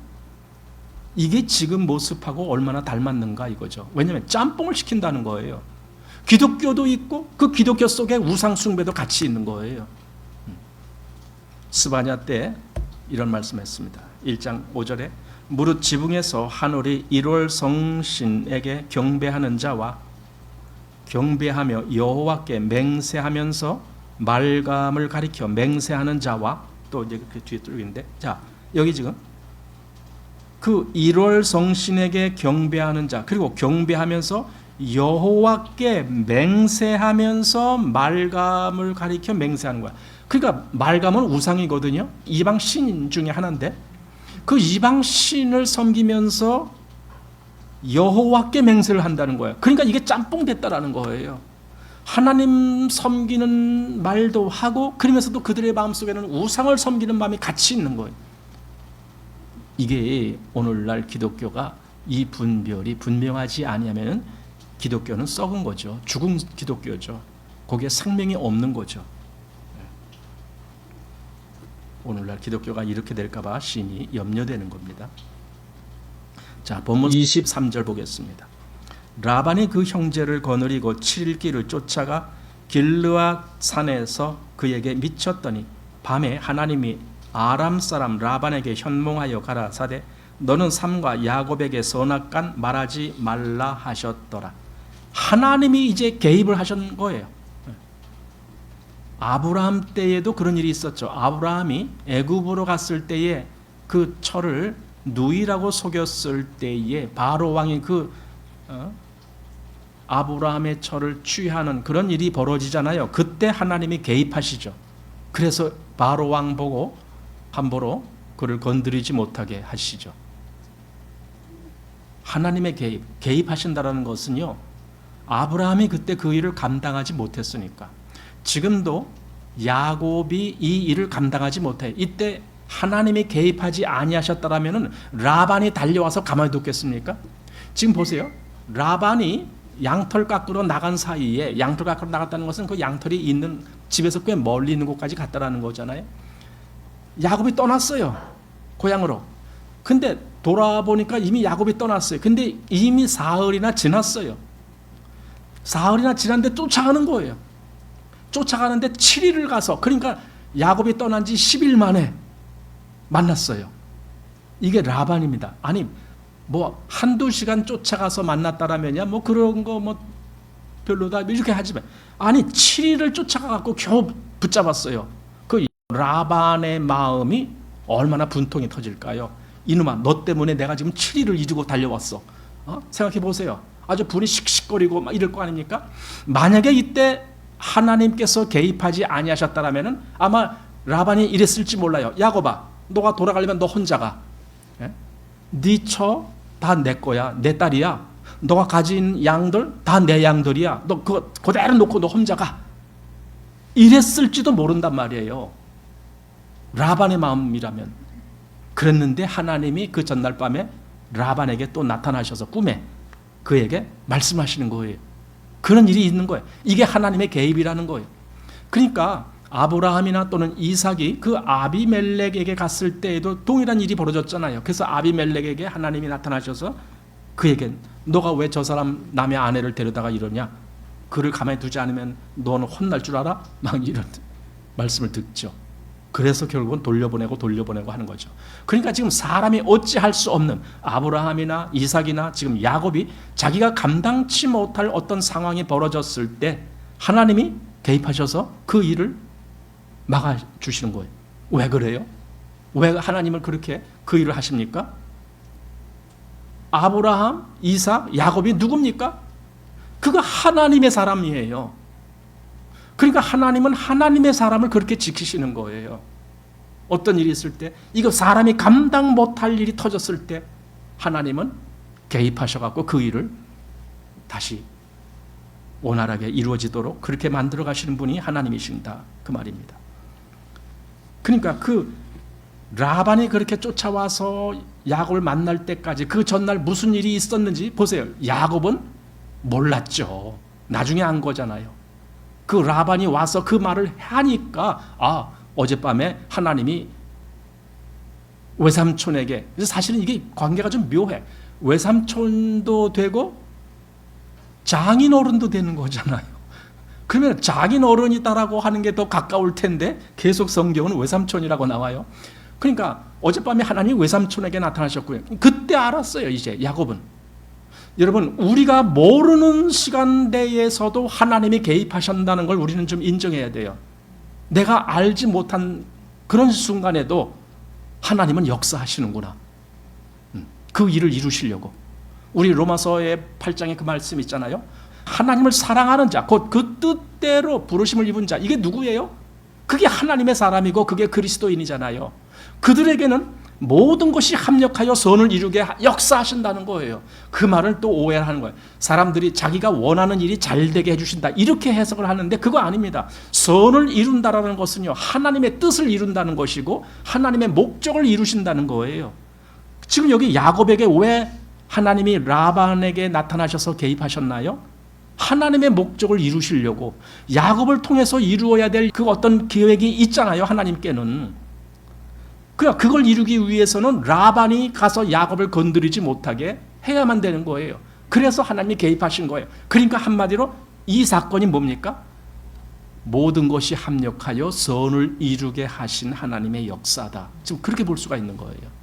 이게 지금 모습하고 얼마나 닮았는가 이거죠. 왜냐하면 짬뽕을 시킨다는 거예요. 기독교도 있고 그 기독교 속에 우상 숭배도 같이 있는 거예요. 스바냐 때 이런 말씀했습니다. 1장 5절에 무릇 지붕에서 하늘이 1월 성신에게 경배하는 자와 경배하며 여호와께 맹세하면서 말감을 가리켜 맹세하는 자와 또 이제 그 뒤에 또 있는데, 자 여기 지금 그 1월 성신에게 경배하는 자, 그리고 경배하면서 여호와께 맹세하면서 말감을 가리켜 맹세하는 거야. 그러니까 말감은 우상이거든요. 이방 신 중에 하나인데 그 이방 신을 섬기면서 여호와께 맹세를 한다는 거예요. 그러니까 이게 짬뽕 됐다라는 거예요. 하나님 섬기는 말도 하고 그러면서도 그들의 마음속에는 우상을 섬기는 마음이 같이 있는 거예요. 이게 오늘날 기독교가 이 분별이 분명하지 아니하면 기독교는 썩은 거죠. 죽은 기독교죠. 거기에 생명이 없는 거죠. 오늘날 기독교가 이렇게 될까 봐 심히 염려되는 겁니다. 자, 본문 23절 보겠습니다. 라반이 그 형제를 거느리고 7일 길을 쫓아가 길르앗 산에서 그에게 미쳤더니 밤에 하나님이 아람 사람 라반에게 현몽하여 가라사대 너는 삼과 야곱에게 선악간 말하지 말라 하셨더라. 하나님이 이제 개입을 하신 거예요. 아브라함 때에도 그런 일이 있었죠. 아브라함이 애굽으로 갔을 때에 그 철을 누이라고 속였을 때에 바로 왕이 그 아브라함의 철을 취하는 그런 일이 벌어지잖아요. 그때 하나님이 개입하시죠. 그래서 바로 왕 보고 함부로 그를 건드리지 못하게 하시죠. 하나님의 개입하신다라는 것은요, 아브라함이 그때 그 일을 감당하지 못했으니까 지금도 야곱이 이 일을 감당하지 못해. 이때 하나님이 개입하지 아니하셨다라면은 라반이 달려와서 가만히 뒀겠습니까? 지금 보세요. 라반이 양털 깎으러 나간 사이에, 양털 깎으러 나갔다는 것은 그 양털이 있는 집에서 꽤 멀리 있는 곳까지 갔다라는 거잖아요. 야곱이 떠났어요, 고향으로. 근데 돌아보니까 이미 야곱이 떠났어요. 근데 이미 사흘이나 지났어요. 사흘이나 지났는데 쫓아가는 거예요. 쫓아가는데 7일을 가서, 그러니까 야곱이 떠난 지 10일 만에 만났어요. 이게 라반입니다. 아니 뭐 한두 시간 쫓아가서 만났다라면야 뭐 그런 거 뭐 별로다 이렇게 하지만, 아니 7일을 쫓아가갖고 겨우 붙잡았어요. 그 라반의 마음이 얼마나 분통이 터질까요? 이놈아, 너 때문에 내가 지금 7일을 이루고 달려왔어. 생각해 보세요. 아주 분이 씩씩거리고 막 이럴 거 아닙니까? 만약에 이때 하나님께서 개입하지 아니하셨다라면은 아마 라반이 이랬을지 몰라요. 야곱아, 너가 돌아가려면 너 혼자 가. 네 처 다 내 거야. 내 딸이야. 너가 가진 양들 다 내 양들이야. 너 그거 그대로 놓고 너 혼자 가. 이랬을지도 모른단 말이에요. 라반의 마음이라면. 그랬는데 하나님이 그 전날 밤에 라반에게 또 나타나셔서 꿈에 그에게 말씀하시는 거예요. 그런 일이 있는 거예요. 이게 하나님의 개입이라는 거예요. 그러니까 아브라함이나 또는 이삭이 그 아비멜렉에게 갔을 때에도 동일한 일이 벌어졌잖아요. 그래서 아비멜렉에게 하나님이 나타나셔서 그에게 너가 왜 저 사람 남의 아내를 데려다가 이러냐? 그를 가만히 두지 않으면 너는 혼날 줄 알아? 막 이런 말씀을 듣죠. 그래서 결국은 돌려보내고 하는 거죠. 그러니까 지금 사람이 어찌할 수 없는 아브라함이나 이삭이나 지금 야곱이 자기가 감당치 못할 어떤 상황이 벌어졌을 때 하나님이 개입하셔서 그 일을 막아주시는 거예요. 왜 그래요? 왜 하나님을 그렇게 그 일을 하십니까? 아브라함, 이삭, 야곱이 누굽니까? 그거 하나님의 사람이에요. 그러니까 하나님은 하나님의 사람을 그렇게 지키시는 거예요. 어떤 일이 있을 때, 이거 사람이 감당 못할 일이 터졌을 때 하나님은 개입하셔갖고 그 일을 다시 원활하게 이루어지도록 그렇게 만들어 가시는 분이 하나님이신다, 그 말입니다. 그러니까 그 라반이 그렇게 쫓아와서 야곱을 만날 때까지 그 전날 무슨 일이 있었는지 보세요. 야곱은 몰랐죠. 나중에 안 거잖아요. 그 라반이 와서 그 말을 하니까 어젯밤에 하나님이 외삼촌에게, 사실은 이게 관계가 좀 묘해. 외삼촌도 되고 장인어른도 되는 거잖아요. 그러면 장인어른이다라고 하는 게 더 가까울 텐데 계속 성경은 외삼촌이라고 나와요. 그러니까 어젯밤에 하나님이 외삼촌에게 나타나셨고요. 그때 알았어요. 이제 야곱은. 여러분, 우리가 모르는 시간대에서도 하나님이 개입하신다는 걸 우리는 좀 인정해야 돼요. 내가 알지 못한 그런 순간에도 하나님은 역사하시는구나. 그 일을 이루시려고. 우리 로마서의 8장에 그 말씀 있잖아요. 하나님을 사랑하는 자, 곧 그 뜻대로 부르심을 입은 자, 이게 누구예요? 그게 하나님의 사람이고 그게 그리스도인이잖아요. 그들에게는 모든 것이 합력하여 선을 이루게 역사하신다는 거예요. 그 말을 또 오해하는 거예요. 사람들이 자기가 원하는 일이 잘 되게 해주신다, 이렇게 해석을 하는데 그거 아닙니다. 선을 이룬다라는 것은요, 하나님의 뜻을 이룬다는 것이고 하나님의 목적을 이루신다는 거예요. 지금 여기 야곱에게 왜 하나님이 라반에게 나타나셔서 개입하셨나요? 하나님의 목적을 이루시려고, 야곱을 통해서 이루어야 될 그 어떤 계획이 있잖아요, 하나님께는. 그걸 이루기 위해서는 라반이 가서 야곱을 건드리지 못하게 해야만 되는 거예요. 그래서 하나님이 개입하신 거예요. 그러니까 한마디로 이 사건이 뭡니까? 모든 것이 합력하여 선을 이루게 하신 하나님의 역사다. 지금 그렇게 볼 수가 있는 거예요.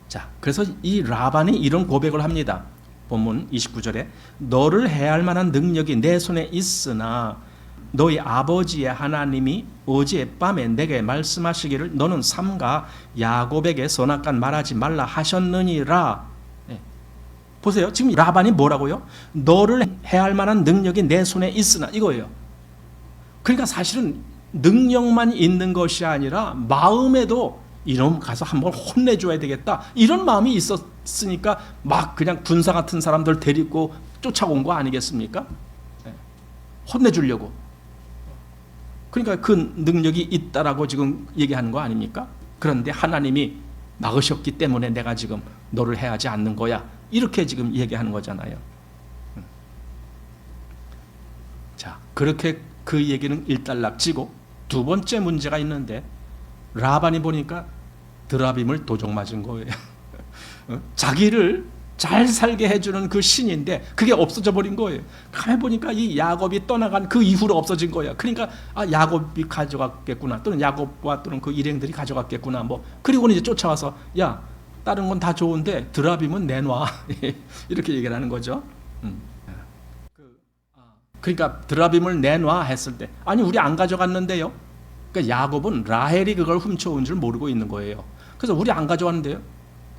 자, 그래서 이 라반이 이런 고백을 합니다. 본문 29절에 너를 해할 만한 능력이 내 손에 있으나 너희 아버지의 하나님이 어젯밤에 내게 말씀하시기를 너는 삼가 야곱에게 선악간 말하지 말라 하셨느니라. 네. 보세요. 지금 라반이 뭐라고요? 너를 해할 만한 능력이 내 손에 있으나, 이거예요. 그러니까 사실은 능력만 있는 것이 아니라 마음에도 이놈 가서 한번 혼내줘야 되겠다, 이런 마음이 있었으니까 막 그냥 군사 같은 사람들 데리고 쫓아온 거 아니겠습니까? 네. 혼내주려고. 그러니까 그 능력이 있다라고 지금 얘기하는 거 아닙니까? 그런데 하나님이 막으셨기 때문에 내가 지금 너를 해하지 않는 거야, 이렇게 지금 얘기하는 거잖아요. 자, 그렇게 그 얘기는 일단락치고 두 번째 문제가 있는데, 라반이 보니까 드라빔을 도적 맞은 거예요. 자기를 잘 살게 해주는 그 신인데 그게 없어져 버린 거예요. 가만히 보니까 이 야곱이 떠나간 그 이후로 없어진 거야. 그러니까 야곱이 가져갔겠구나, 또는 야곱과 또는 그 일행들이 가져갔겠구나. 그리고는 이제 쫓아와서 야, 다른 건 다 좋은데 드라빔은 내놔. 이렇게 얘기를 하는 거죠. 그러니까 드라빔을 내놔 했을 때, 아니 우리 안 가져갔는데요. 그러니까 야곱은 라헬이 그걸 훔쳐온 줄 모르고 있는 거예요. 그래서 우리 안 가져왔는데요.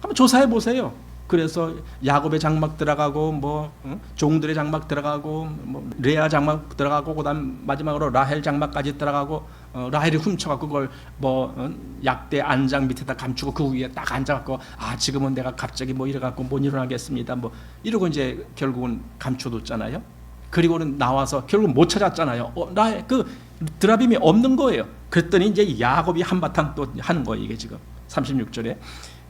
한번 조사해 보세요. 그래서 야곱의 장막 들어가고 종들의 장막 들어가고 레아 장막 들어가고 그다음 마지막으로 라헬 장막까지 들어가고 라헬이 훔쳐갖고 그걸 약대 안장 밑에다 감추고 그 위에 딱 앉아갖고 지금은 내가 갑자기 이래갖고 못 일어나겠습니다. 이러고 이제 결국은 감춰뒀잖아요. 그리고는 나와서 결국 못 찾았잖아요. 라헬 그 드라빔이 없는 거예요. 그랬더니 이제 야곱이 한바탕 또 하는 거예요. 이게 지금 36절에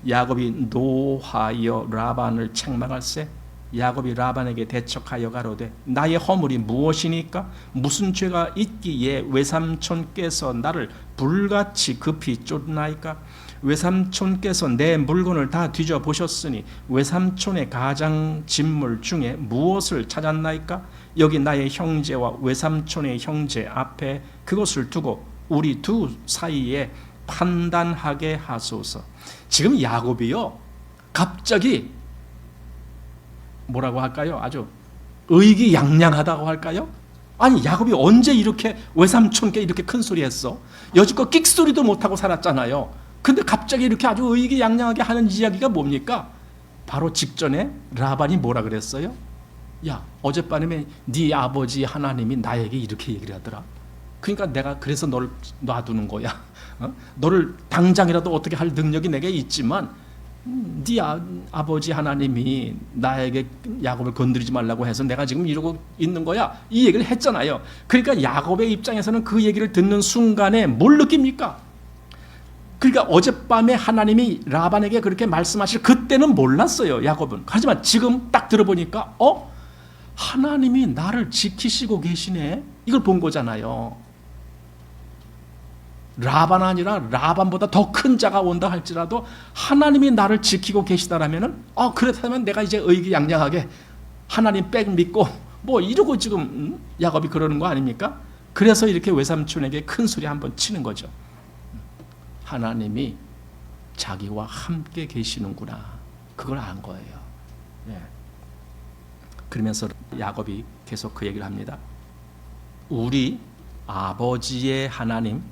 야곱이 노하여 라반을 책망할세. 야곱이 라반에게 대척하여 가로되 나의 허물이 무엇이니까? 무슨 죄가 있기에 외삼촌께서 나를 불같이 급히 쫓나이까? 외삼촌께서 내 물건을 다 뒤져보셨으니 외삼촌의 가장 진물 중에 무엇을 찾았나이까? 여기 나의 형제와 외삼촌의 형제 앞에 그것을 두고 우리 두 사이에 판단하게 하소서. 지금 야곱이요, 갑자기 뭐라고 할까요? 아주 의기양양하다고 할까요? 아니 야곱이 언제 이렇게 외삼촌께 이렇게 큰 소리 했어? 여지껏 끽소리도 못하고 살았잖아요. 근데 갑자기 이렇게 아주 의기양양하게 하는 이야기가 뭡니까? 바로 직전에 라반이 뭐라 그랬어요? 야, 어젯밤에 네 아버지 하나님이 나에게 이렇게 얘기를 하더라. 그러니까 내가 그래서 너를 놔두는 거야. 너를 당장이라도 어떻게 할 능력이 내게 있지만 네 아버지 하나님이 나에게 야곱을 건드리지 말라고 해서 내가 지금 이러고 있는 거야, 이 얘기를 했잖아요. 그러니까 야곱의 입장에서는 그 얘기를 듣는 순간에 뭘 느낍니까? 그러니까 어젯밤에 하나님이 라반에게 그렇게 말씀하실 그때는 몰랐어요, 야곱은. 하지만 지금 딱 들어보니까 하나님이 나를 지키시고 계시네, 이걸 본 거잖아요. 라반 아니라 라반보다 더 큰 자가 온다 할지라도 하나님이 나를 지키고 계시다라면은 그렇다면 내가 이제 의기양양하게 하나님 백 믿고 이러고 지금 야곱이 그러는 거 아닙니까? 그래서 이렇게 외삼촌에게 큰 소리 한번 치는 거죠. 하나님이 자기와 함께 계시는구나. 그걸 안 거예요. 예. 그러면서 야곱이 계속 그 얘기를 합니다. 우리 아버지의 하나님,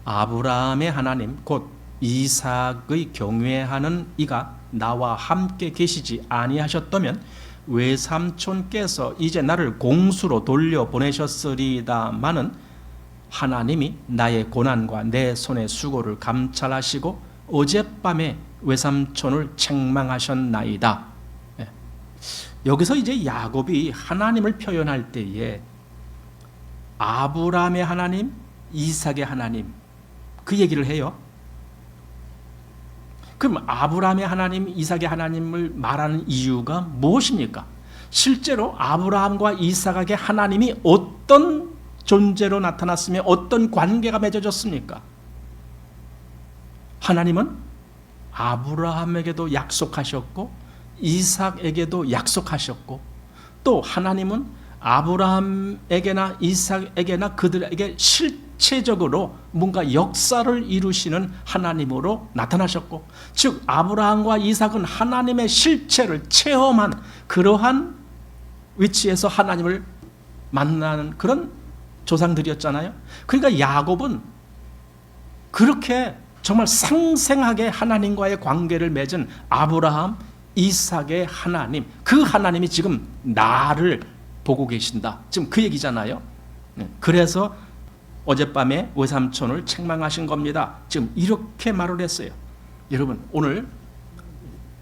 아브라함의 하나님, 곧 이삭의 경외하는 이가 나와 함께 계시지 아니하셨다면 외삼촌께서 이제 나를 공수로 돌려보내셨으리다마는 하나님이 나의 고난과 내 손의 수고를 감찰하시고 어젯밤에 외삼촌을 책망하셨나이다. 예. 여기서 이제 야곱이 하나님을 표현할 때에 아브라함의 하나님, 이삭의 하나님 그 얘기를 해요. 그럼 아브라함의 하나님, 이삭의 하나님을 말하는 이유가 무엇입니까? 실제로 아브라함과 이삭에게 하나님이 어떤 존재로 나타났으며 어떤 관계가 맺어졌습니까? 하나님은 아브라함에게도 약속하셨고 이삭에게도 약속하셨고 또 하나님은 아브라함에게나 이삭에게나 그들에게 실체적으로 뭔가 역사를 이루시는 하나님으로 나타나셨고, 즉 아브라함과 이삭은 하나님의 실체를 체험한 그러한 위치에서 하나님을 만나는 그런 조상들이었잖아요. 그러니까 야곱은 그렇게 정말 생생하게 하나님과의 관계를 맺은 아브라함, 이삭의 하나님, 그 하나님이 지금 나를 보고 계신다. 지금 그 얘기잖아요. 그래서 어젯밤에 외삼촌을 책망하신 겁니다. 지금 이렇게 말을 했어요. 여러분 오늘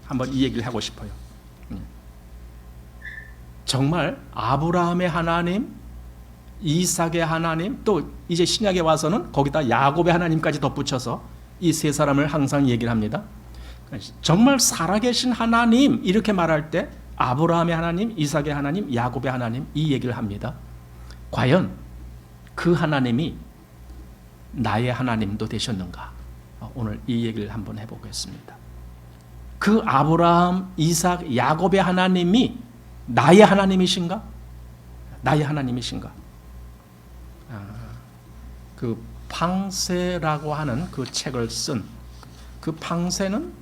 한번 이 얘기를 하고 싶어요. 정말 아브라함의 하나님, 이삭의 하나님, 또 이제 신약에 와서는 거기다 야곱의 하나님까지 덧붙여서 이 세 사람을 항상 얘기를 합니다. 정말 살아계신 하나님 이렇게 말할 때 아브라함의 하나님, 이삭의 하나님, 야곱의 하나님 이 얘기를 합니다. 과연 그 하나님이 나의 하나님도 되셨는가? 오늘 이 얘기를 한번 해보겠습니다. 그 아브라함, 이삭, 야곱의 하나님이 나의 하나님이신가? 나의 하나님이신가? 그 팡세라고 하는 그 책을 쓴 그 팡세는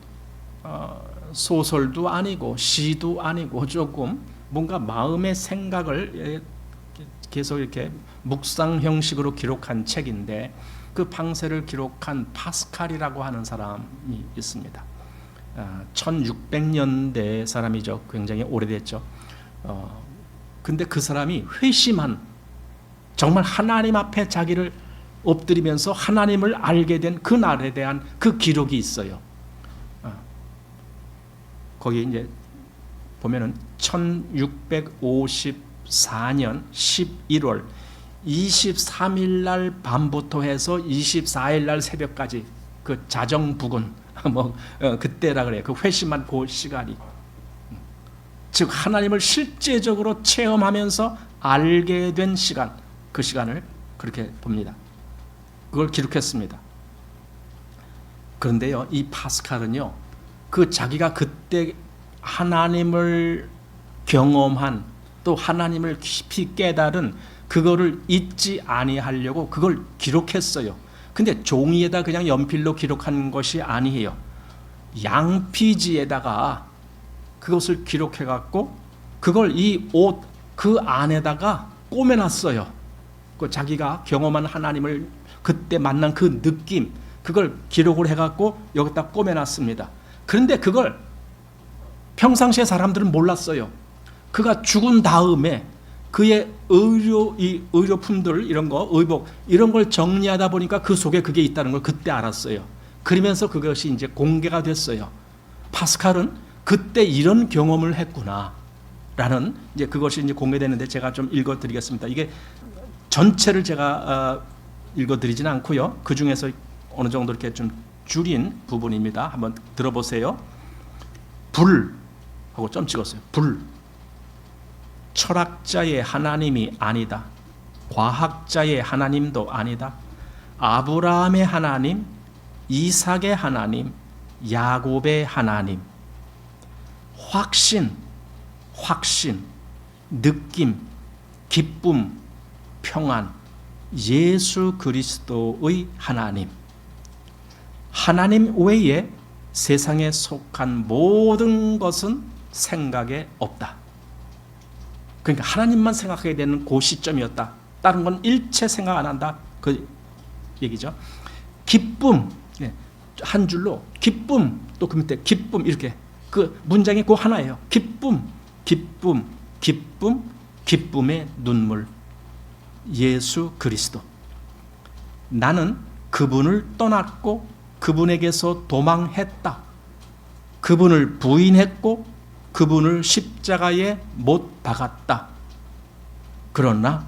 소설도 아니고 시도 아니고 조금 뭔가 마음의 생각을 계속 이렇게 묵상 형식으로 기록한 책인데 그 팡세를 기록한 파스칼이라고 하는 사람이 있습니다. 1600년대 사람이죠. 굉장히 오래됐죠. 근데 그 사람이 회심한 정말 하나님 앞에 자기를 엎드리면서 하나님을 알게 된 그 날에 대한 그 기록이 있어요. 거기 이제 보면은 1654년 11월 23일 날 밤부터 해서 24일 날 새벽까지 그 자정부근 그때라 그래요. 그 회심한 그 시간이. 즉 하나님을 실제적으로 체험하면서 알게 된 시간, 그 시간을 그렇게 봅니다. 그걸 기록했습니다. 그런데요, 이 파스칼은요, 그 자기가 그때 하나님을 경험한 또 하나님을 깊이 깨달은 그거를 잊지 아니하려고 그걸 기록했어요. 근데 종이에다 그냥 연필로 기록한 것이 아니에요. 양피지에다가 그것을 기록해 갖고 그걸 이 옷 그 안에다가 꼬매놨어요. 그 자기가 경험한 하나님을 그때 만난 그 느낌, 그걸 기록을 해갖고 여기다 꼬매놨습니다. 그런데 그걸 평상시에 사람들은 몰랐어요. 그가 죽은 다음에 그의 의료품들 이런 거, 의복 이런 걸 정리하다 보니까 그 속에 그게 있다는 걸 그때 알았어요. 그러면서 그것이 이제 공개가 됐어요. 파스칼은 그때 이런 경험을 했구나라는 이제 그것이 이제 공개되는데 제가 좀 읽어드리겠습니다. 이게 전체를 제가 읽어드리지는 않고요. 그 중에서 어느 정도 이렇게 좀 줄인 부분입니다. 한번 들어보세요. 불 하고 점 찍었어요. 불. 철학자의 하나님이 아니다. 과학자의 하나님도 아니다. 아브라함의 하나님, 이삭의 하나님, 야곱의 하나님. 확신, 느낌, 기쁨, 평안. 예수 그리스도의 하나님. 하나님 외에 세상에 속한 모든 것은 생각에 없다. 그러니까 하나님만 생각하게 되는 그 시점이었다. 다른 건 일체 생각 안 한다. 그 얘기죠. 기쁨, 한 줄로 기쁨, 또 그 밑에 기쁨, 이렇게 그 문장이 그 하나예요. 기쁨, 기쁨, 기쁨, 기쁨의 눈물. 예수 그리스도. 나는 그분을 떠났고 그분에게서 도망했다. 그분을 부인했고 그분을 십자가에 못 박았다. 그러나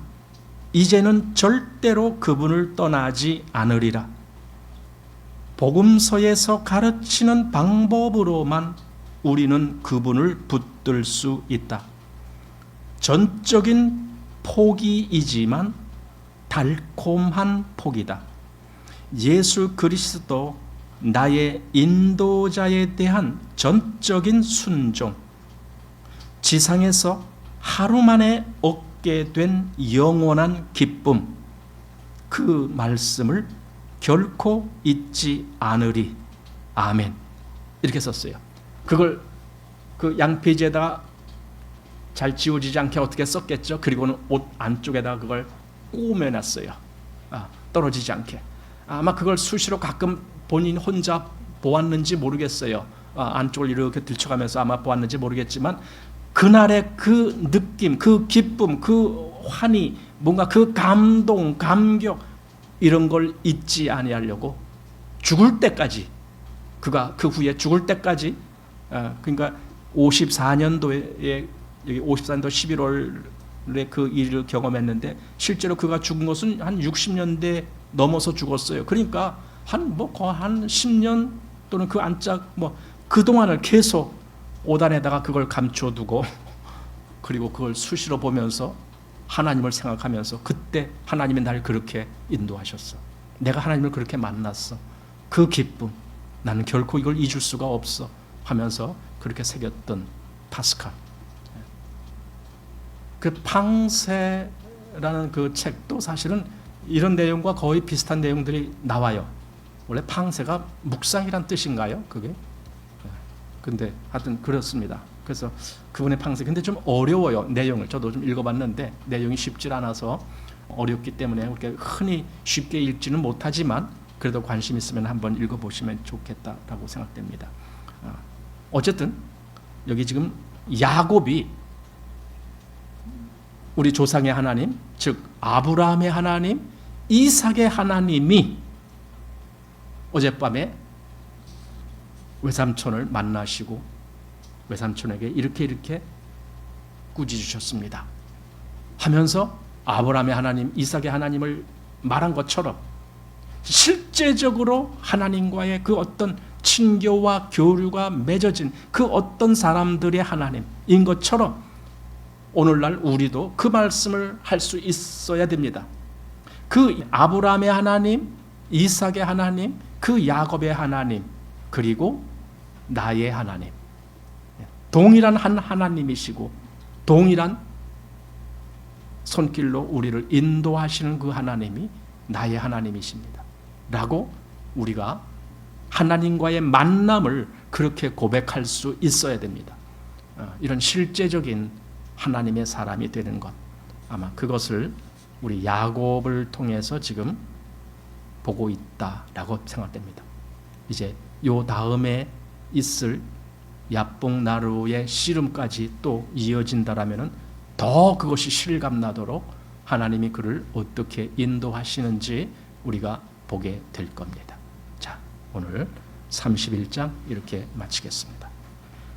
이제는 절대로 그분을 떠나지 않으리라. 복음서에서 가르치는 방법으로만 우리는 그분을 붙들 수 있다. 전적인 포기이지만 달콤한 포기다. 예수 그리스도 나의 인도자에 대한 전적인 순종, 지상에서 하루 만에 얻게 된 영원한 기쁨, 그 말씀을 결코 잊지 않으리. 아멘. 이렇게 썼어요. 그걸 그 양페이지에다가 잘 지워지지 않게 어떻게 썼겠죠. 그리고는 옷 안쪽에다가 그걸 꼬매놨어요. 떨어지지 않게. 아마 그걸 수시로 가끔 본인 혼자 보았는지 모르겠어요. 안쪽을 이렇게 들쳐가면서 아마 보았는지 모르겠지만 그날의 그 느낌, 그 기쁨, 그 환희, 뭔가 그 감동, 감격, 이런 걸 잊지 아니하려고 죽을 때까지, 그가 그 후에 죽을 때까지, 그러니까 54년도에 여기 54년도 11월에 그 일을 경험했는데 실제로 그가 죽은 것은 한 60년대 넘어서 죽었어요. 그러니까 한 10년 또는 그 안짝 그 동안을 계속 오단에다가 그걸 감춰두고 그리고 그걸 수시로 보면서 하나님을 생각하면서 그때 하나님이 날 그렇게 인도하셨어. 내가 하나님을 그렇게 만났어. 그 기쁨, 나는 결코 이걸 잊을 수가 없어 하면서 그렇게 새겼던 파스칼. 그 팡세라는 그 책도 사실은 이런 내용과 거의 비슷한 내용들이 나와요. 원래 팡세가 묵상이란 뜻인가요? 그게? 근데 하여튼 그렇습니다. 그래서 그분의 팡세, 근데 좀 어려워요. 내용을 저도 좀 읽어봤는데 내용이 쉽지 않아서 어렵기 때문에 그렇게 흔히 쉽게 읽지는 못하지만 그래도 관심 있으면 한번 읽어보시면 좋겠다라고 생각됩니다. 어쨌든 여기 지금 야곱이 우리 조상의 하나님, 즉 아브라함의 하나님, 이삭의 하나님이 어젯밤에 외삼촌을 만나시고 외삼촌에게 이렇게 꾸짖으셨습니다 하면서 아브라함의 하나님, 이삭의 하나님을 말한 것처럼 실제적으로 하나님과의 그 어떤 친교와 교류가 맺어진 그 어떤 사람들의 하나님인 것처럼 오늘날 우리도 그 말씀을 할 수 있어야 됩니다. 그 아브라함의 하나님, 이삭의 하나님, 그 야곱의 하나님, 그리고 나의 하나님, 동일한 한 하나님이시고 동일한 손길로 우리를 인도하시는 그 하나님이 나의 하나님이십니다 라고 우리가 하나님과의 만남을 그렇게 고백할 수 있어야 됩니다. 이런 실제적인 하나님의 사람이 되는 것, 아마 그것을 우리 야곱을 통해서 지금 보고 있다라고 생각됩니다. 이제 요 다음에 있을 야뽕나루의 씨름까지 또 이어진다라면은 더 그것이 실감나도록 하나님이 그를 어떻게 인도하시는지 우리가 보게 될 겁니다. 자, 오늘 31장 이렇게 마치겠습니다.